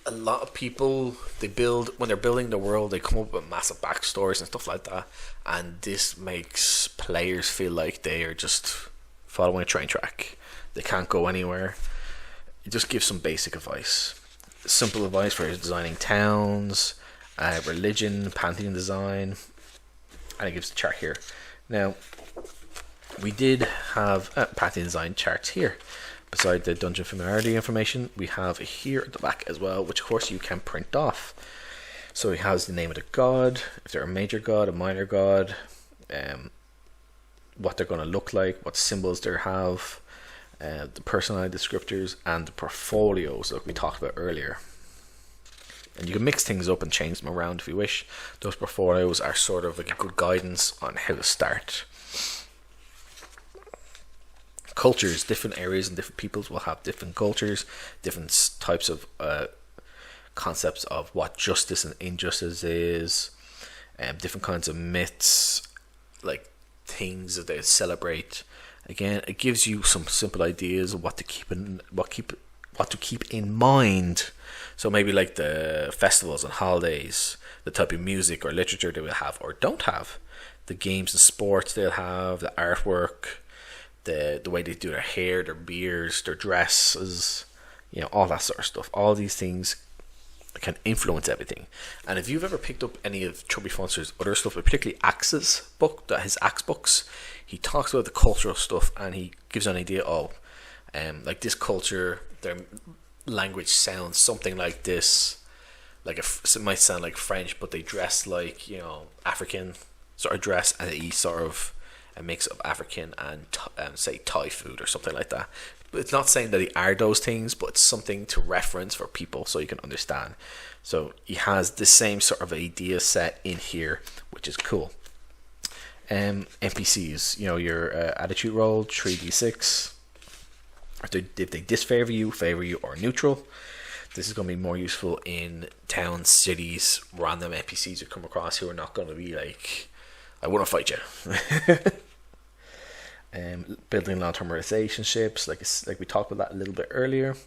a lot of people, when they're building the world, they come up with massive backstories and stuff like that, and this makes players feel like they are just following a train track. They can't go anywhere. It just gives some basic advice. Simple advice for designing towns, religion, pantheon design, and it gives the chart here. Now, we did have pantheon design charts here. Beside the dungeon familiarity information, we have here at the back as well, which of course you can print off. So it has the name of the god, if they're a major god, a minor god, what they're going to look like, what symbols they have, the personality descriptors, and the portfolios that we talked about earlier. And you can mix things up and change them around if you wish. Those portfolios are sort of like a good guidance on how to start. Cultures, different areas and different peoples will have different cultures, different types of concepts of what justice and injustice is, different kinds of myths, like things that they celebrate. Again, it gives you some simple ideas of what to keep in mind. So maybe like the festivals and holidays, the type of music or literature they will have or don't have, the games and sports they'll have, the artwork, the way they do their hair, their beards, their dresses, all that sort of stuff. All these things can influence everything. And if you've ever picked up any of Chubby Funster's other stuff, particularly ACKS book, his ACKS books, he talks about the cultural stuff, and he gives an idea of like this culture, their language sounds something like this, like it might sound like French, but they dress like African sort of dress, and they eat sort of a mix of African and say Thai food or something like that. But it's not saying that they are those things, but it's something to reference for people so you can understand. So he has the same sort of idea set in here, which is cool. NPCs, your attitude roll, 3d6. If they disfavor you, favor you, or neutral. This is going to be more useful in towns, cities, random NPCs you come across who are not going to be like, I want to fight you. Building long-term relationships, like we talked about that a little bit earlier.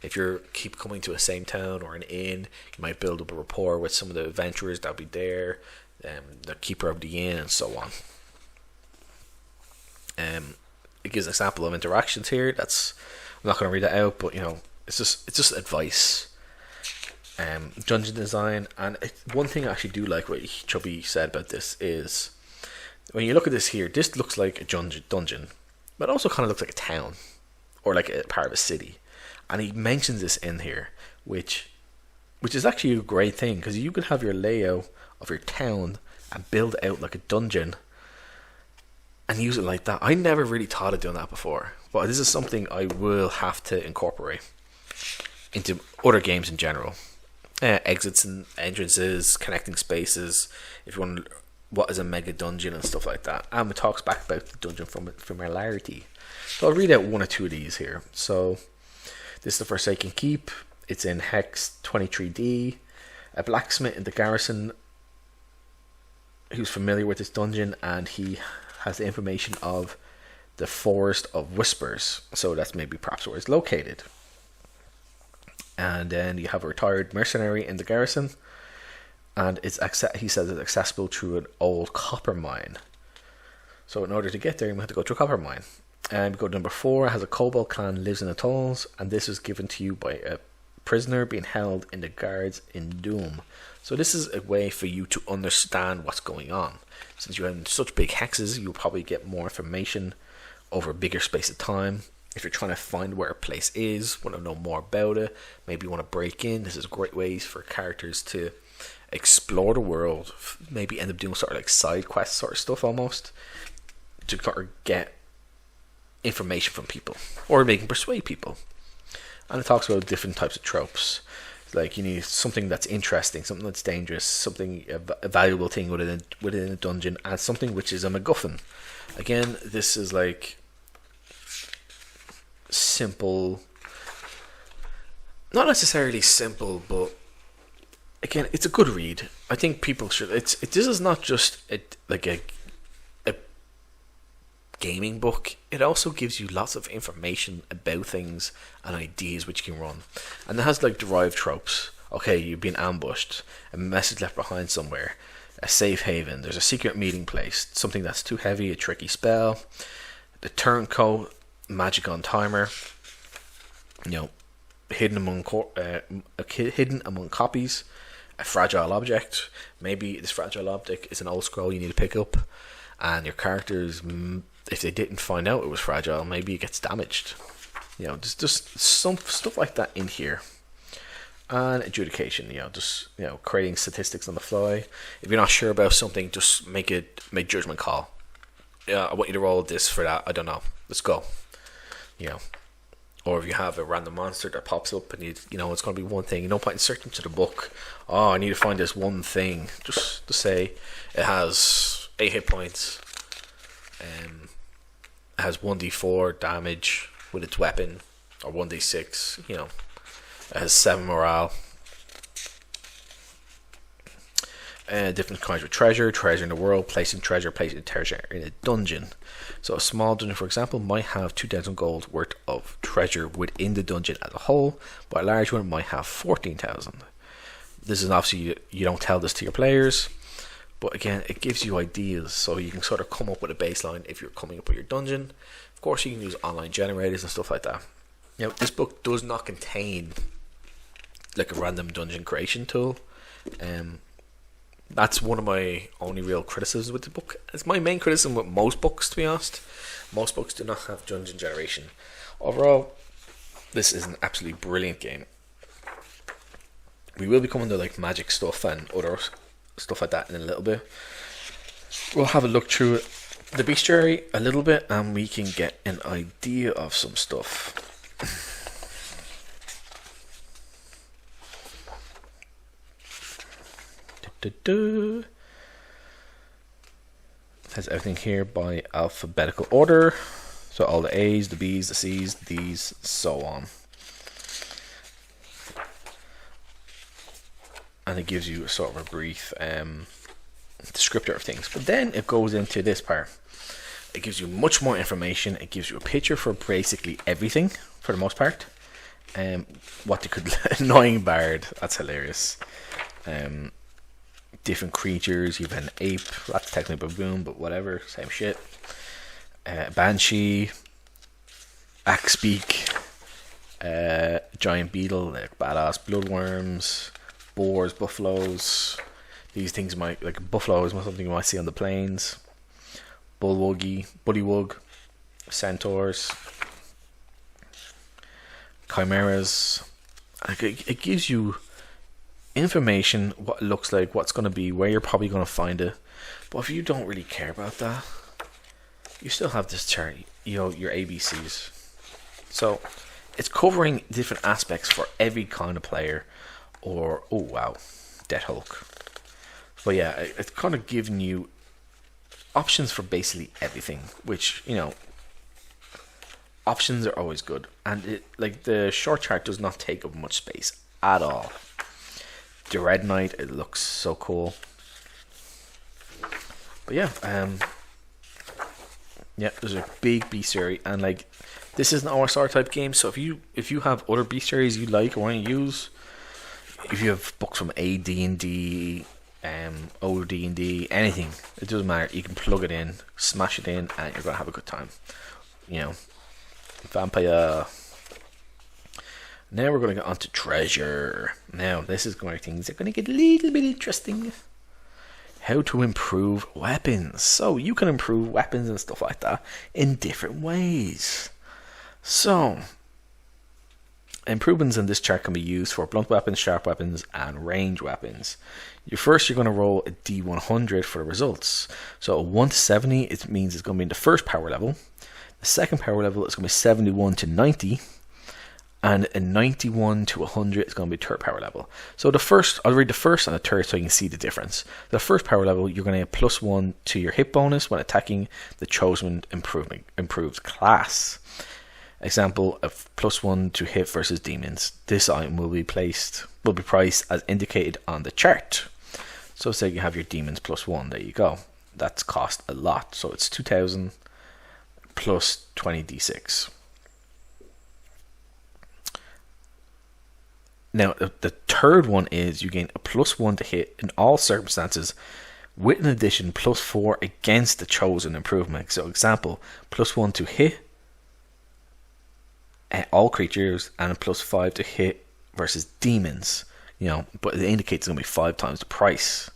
If you keep coming to a same town or an inn, you might build up a rapport with some of the adventurers that'll be there, the keeper of the inn, and so on. It gives an example of interactions here. I'm not going to read that out, but it's just advice. Dungeon design, and one thing I actually do like what Chubby said about this is, when you look at this here, this looks like a dungeon, but it also kind of looks like a town or like a part of a city. And he mentions this in here, which is actually a great thing, because you could have your layout of your town and build out like a dungeon and use it like that. I never really thought of doing that before, but this is something I will have to incorporate into other games in general. Exits and entrances, connecting spaces, if you want to, what is a mega dungeon and stuff like that. And it talks back about the dungeon familiarity. So I'll read out one or two of these here. So this is the Forsaken Keep. It's in Hex 23D. A blacksmith in the garrison who's familiar with this dungeon, and he has the information of the Forest of Whispers. So that's maybe perhaps where it's located. And then you have a retired mercenary in the garrison. and he says it's accessible through an old copper mine. So in order to get there, you have to go through a copper mine. And we go to number 4. It has a kobold clan lives in the tunnels, and this was given to you by a prisoner being held in the guards in Doom. So this is a way for you to understand what's going on. Since you have such big hexes, you'll probably get more information over a bigger space of time. If you're trying to find where a place is, want to know more about it, maybe you want to break in, this is great ways for characters to explore the world, maybe end up doing sort of like side quest sort of stuff almost, to sort of get information from people, or they can persuade people. And it talks about different types of tropes, like you need something that's interesting, something that's dangerous, something a valuable thing within a dungeon, and something which is a MacGuffin. Again, this is like simple, not necessarily simple, but again, it's a good read. I think people should. This is not just a gaming book. It also gives you lots of information about things and ideas which you can run. And it has like derived tropes. Okay, you've been ambushed, a message left behind somewhere, a safe haven, there's a secret meeting place, something that's too heavy, a tricky spell, the turncoat, magic on timer, hidden among copies, a fragile object. Maybe this fragile object is an old scroll you need to pick up, and your characters, if they didn't find out it was fragile, maybe it gets damaged. There's just some stuff like that in here. And adjudication, creating statistics on the fly. If you're not sure about something, just make judgment call. I want you to roll this for that. I don't know. Let's go. Or if you have a random monster that pops up and it's going to be one thing. No point in searching to the book. Oh, I need to find this one thing. Just to say it has 8 hit points. It has 1d4 damage with its weapon, or 1d6. It has 7 morale. Different kinds of treasure in the world, placing treasure in a dungeon. So a small dungeon, for example, might have 2,000 gold worth of treasure within the dungeon as a whole, but a large one might have 14,000. This is obviously, you don't tell this to your players, but again, it gives you ideas, so you can sort of come up with a baseline if you're coming up with your dungeon. Of course, you can use online generators and stuff like that. This book does not contain like a random dungeon creation tool. That's one of my only real criticisms with the book. It's my main criticism with most books, to be honest. Most books do not have dungeon generation. Overall, this is an absolutely brilliant game. We will be coming to like magic stuff and other stuff like that in a little bit. We'll have a look through the bestiary a little bit, and we can get an idea of some stuff. It has everything here by alphabetical order, so all the A's, the B's, the C's, the D's, so on. And it gives you a sort of a brief descriptor of things, but then it goes into this part. It gives you much more information. It gives you a picture for basically everything, for the most part. What you could annoying bard, that's hilarious. Different creatures. You have an ape, that's technically a baboon, but whatever, same shit. Banshee, Axbeak, giant beetle, like badass bloodworms, boars, buffaloes. These things might, like buffalo is something you might see on the plains. Bullywug, centaurs, chimeras. It gives you information, what it looks like, what's going to be, where you're probably going to find it. But if you don't really care about that, you still have this chart, your ABCs. So it's covering different aspects for every kind of player. Or, oh wow, Dead Hulk. But yeah, it's kind of giving you options for basically everything, which, options are always good. And it, like, the short chart does not take up much space at all. The Red Knight, it looks so cool. But yeah, there's a big bestiary, and like, this is an OSR type game, so if you have other bestiaries you like or want to use, if you have books from AD&D, OD&D, anything. It doesn't matter. You can plug it in, smash it in, and you're gonna have a good time. You know, vampire. Now we're gonna get on to treasure. Now this is where things are gonna get a little bit interesting. How to improve weapons. So you can improve weapons and stuff like that in different ways. So improvements in this chart can be used for blunt weapons, sharp weapons, and range weapons. You're going to roll a D100 for the results. So a 1 to 70, it means it's going to be in the first power level. The second power level is going to be 71 to 90. And a 91 to 100 is going to be third power level. So the first, I'll read the first and the third so you can see the difference. The first power level, you're going to get +1 to your hit bonus when attacking the chosen improved class. Example of +1 to hit versus demons. This item will be priced as indicated on the chart. So say you have your demons +1, there you go. That's cost a lot. So it's 2000 plus 20d6. Now the third one is you gain a +1 to hit in all circumstances with an addition +4 against the chosen improvement. So example, +1 to hit all creatures and a +5 to hit versus demons, you know, but it indicates it's going to be 5 times the price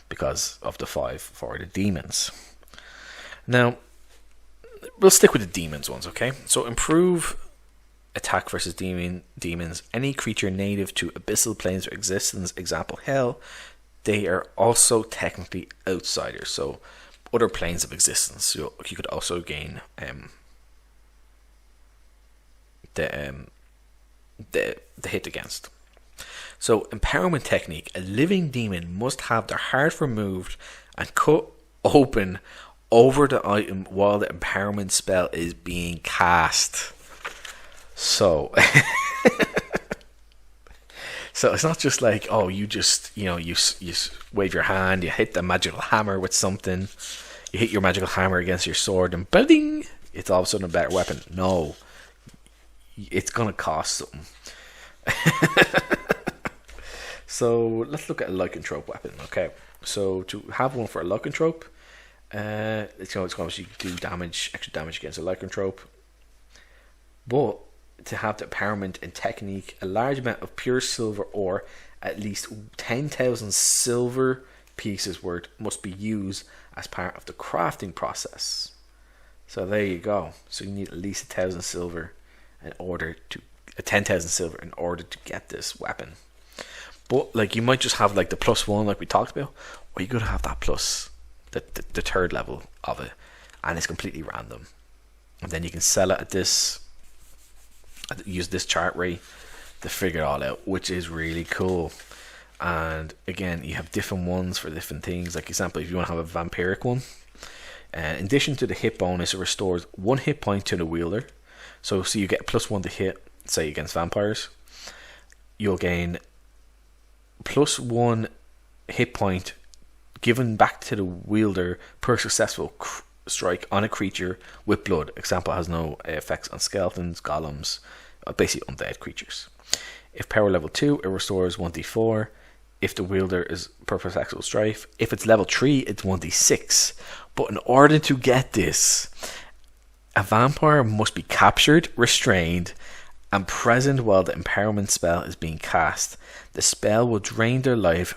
because of the 5 for the demons. Now we'll stick with the demons ones, okay? So improve attack versus demons. Any creature native to abyssal planes of existence, example hell, they are also technically outsiders, so other planes of existence. So you could also gain the hit against. So empowerment technique. A living demon must have their heart removed and cut open over the item while the empowerment spell is being cast. So so it's not just like, oh, you just, you know, you wave your hand, you hit the magical hammer with something, you hit your magical hammer against your sword and bing, it's all of a sudden a better weapon. No, it's gonna cost something. So let's look at a lycanthrope weapon. Okay, so to have one for a lycanthrope, it's going to do damage, extra damage against a lycanthrope, but to have the empowerment and technique, a large amount of pure silver or at least 10,000 silver pieces worth must be used as part of the crafting process. So there you go. So you need at least 1,000 silver in order to 10,000 silver in order to get this weapon. But like you might just have like the +1 like we talked about, or you could have that plus the third level of it, and it's completely random. And then you can sell it at this, use this chart ray to figure it all out, which is really cool. And again, you have different ones for different things. Like example, if you want to have a vampiric one, in addition to the hit bonus, it restores 1 hit point to the wielder. So you get +1 to hit, say against vampires. You'll gain +1 hit point given back to the wielder per successful strike on a creature with blood. Example, has no effects on skeletons, golems, basically undead creatures. If power level 2, it restores 1d4. If the wielder is per successful strike. If it's level 3, it's 1d6. But in order to get this, a vampire must be captured, restrained, and present while the empowerment spell is being cast. The spell will drain their life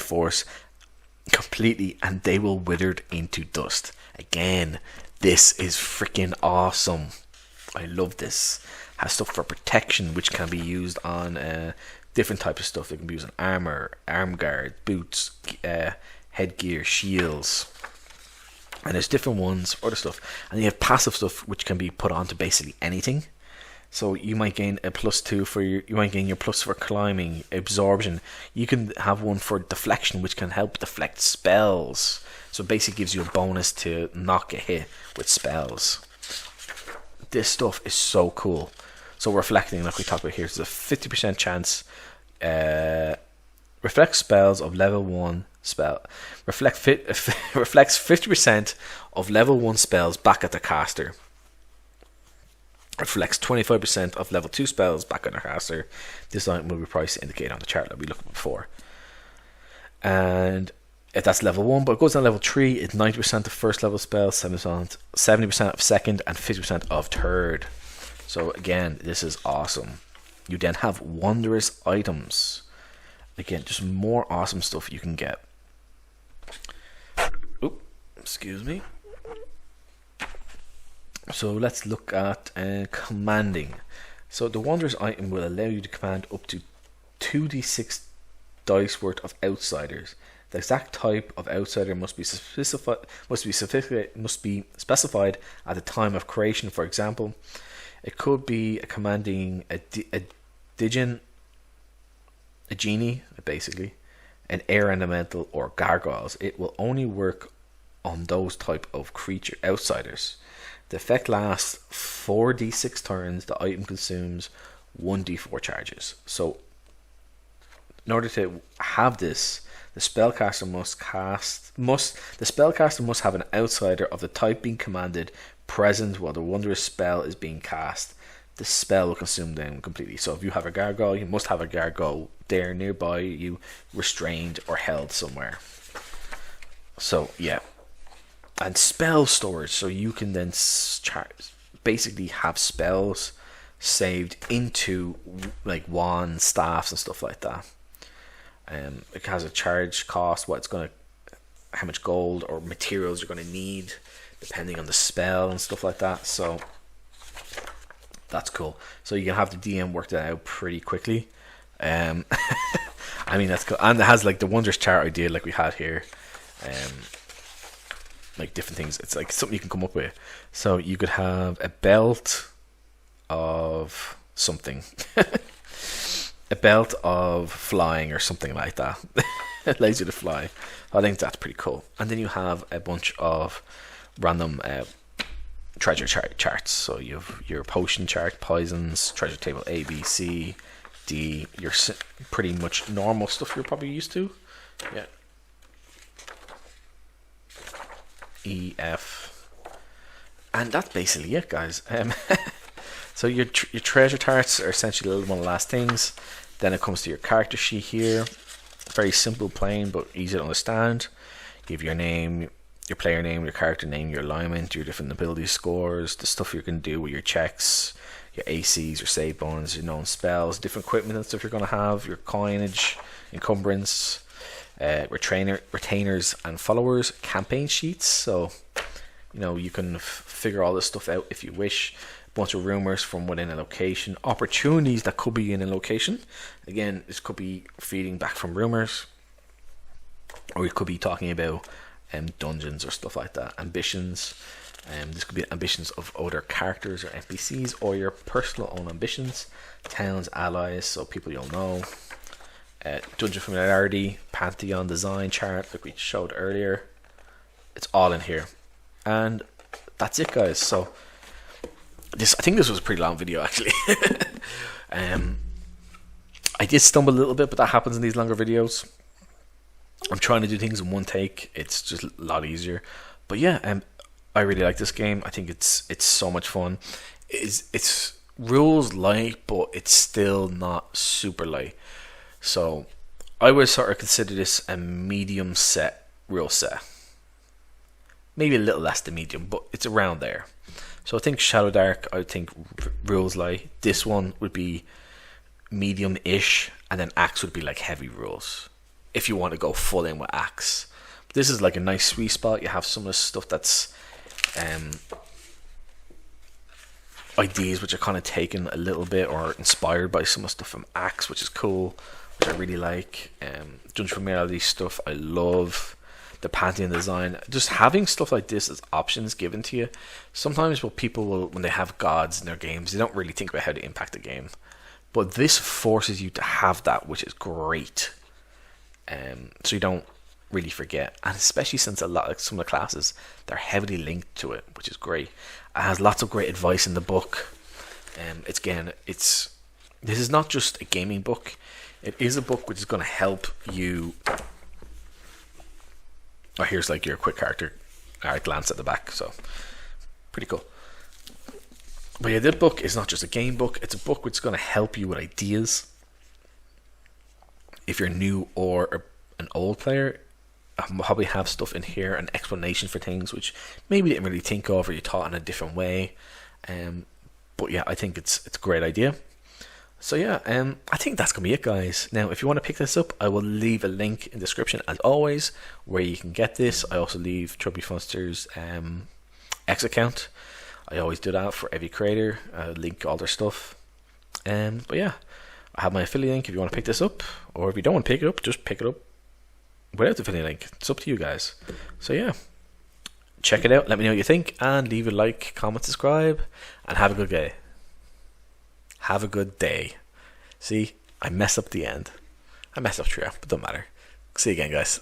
force completely, and they will wither into dust. Again, this is freaking awesome. I love this. Has stuff for protection, which can be used on different types of stuff. It can be used on armor, arm guard, boots, headgear, shields. And there's different ones for other stuff. And you have passive stuff which can be put onto basically anything. So you might gain a +2 for you might gain your plus for climbing, absorption. You can have one for deflection, which can help deflect spells. So it basically gives you a bonus to not get hit with spells. This stuff is so cool. So reflecting, like we talked about here, is a 50% chance. Reflect spells of level 1 spell. Reflects 50% of level 1 spells back at the caster. Reflects 25% of level 2 spells back on the caster. This item will be priced indicated on the chart that we looked at before. And if that's level 1, but it goes on level 3, it's 90% of first level spells, 70% of second, and 50% of third. So again, this is awesome. You then have wondrous items. Again, just more awesome stuff you can get. Oop, excuse me. So let's look at commanding. So the wondrous item will allow you to command up to 2d6 dice worth of outsiders. The exact type of outsider must be specified at the time of creation. For example, it could be commanding a genie, basically, an air elemental, or gargoyles. It will only work on those type of creature outsiders. The effect lasts 4d6 turns. The item consumes 1d4 charges. So, in order to have this, the spellcaster must have an outsider of the type being commanded present while the wondrous spell is being cast. The spell will consume them completely. So if you have a gargoyle, you must have a gargoyle there nearby you, restrained or held somewhere. So yeah, and spell storage. So you can then basically have spells saved into like wands, staffs, and stuff like that. It has a charge cost, how much gold or materials you're going to need, depending on the spell and stuff like that. So that's cool. So you can have the DM work that out pretty quickly. I mean, that's cool. And it has like the wondrous chart idea, like we had here. Like different things. It's like something you can come up with. So you could have a belt of something. A belt of flying or something like that. It allows you to fly. I think that's pretty cool. And then you have a bunch of random treasure charts. So you have your potion chart, poisons, treasure table A, B, C, D. Your pretty much normal stuff you're probably used to. Yeah. E, F. And that's basically it, guys. So your treasure charts are essentially one of the last things. Then it comes to your character sheet here. Very simple, plain, but easy to understand. You have your name, your player name, your character name, your alignment, your different ability scores, the stuff you can do with your checks, your ACs, your save bonus, your known spells, different equipment and stuff you're going to have, your coinage, encumbrance, retainers and followers, campaign sheets. So, you can figure all this stuff out if you wish. Bunch of rumors from within a location, opportunities that could be in a location. Again, this could be feeding back from rumors, or we could be talking about dungeons or stuff like that. Ambitions, this could be ambitions of other characters or NPCs, or your personal own ambitions. Towns, allies, so people you'll know. Dungeon familiarity, pantheon design chart, like we showed earlier. It's all in here, and that's it, guys. So I think this was a pretty long video, actually. I did stumble a little bit, but that happens in these longer videos. I'm trying to do things in one take. It's just a lot easier. But yeah, I really like this game. I think it's so much fun. It's rules light, but it's still not super light. So I would sort of consider this a medium set rule set. Maybe a little less than medium, but it's around there. So I think Shadowdark, I think rules lie. This one would be medium-ish, and then ACKS would be like heavy rules, if you want to go full in with ACKS. This is like a nice sweet spot. You have some of the stuff that's ideas which are kind of taken a little bit or inspired by some of the stuff from ACKS, which is cool, which I really like. Dungeon Familiarity stuff I love. The pantheon design, just having stuff like this as options given to you. Sometimes what people will, when they have gods in their games, they don't really think about how to impact the game, but this forces you to have that, which is great. So you don't really forget, and especially since some of the classes, they're heavily linked to it, which is great. It has lots of great advice in the book. This is not just a gaming book. It is a book which is going to help you. Oh, here's like your quick character glance at the back, so pretty cool. But yeah, this book is not just a game book, it's a book which is going to help you with ideas if you're new or an old player, I'll probably have stuff in here, an explanation for things which maybe you didn't really think of, or you taught in a different way. But yeah, I think it's a great idea. So yeah, I think that's gonna be it, guys. Now, if you want to pick this up, I will leave a link in the description as always where you can get this. I also leave Chubby Funster's X account. I always do that for every creator. I link all their stuff. But yeah, I have my affiliate link if you want to pick this up, or if you don't want to pick it up, just pick it up without the affiliate link. It's up to you guys. So yeah, check it out. Let me know what you think, and leave a like, comment, subscribe, and have a good day. Have a good day. See, I messed up the end. I messed up throughout, but don't matter. See you again, guys.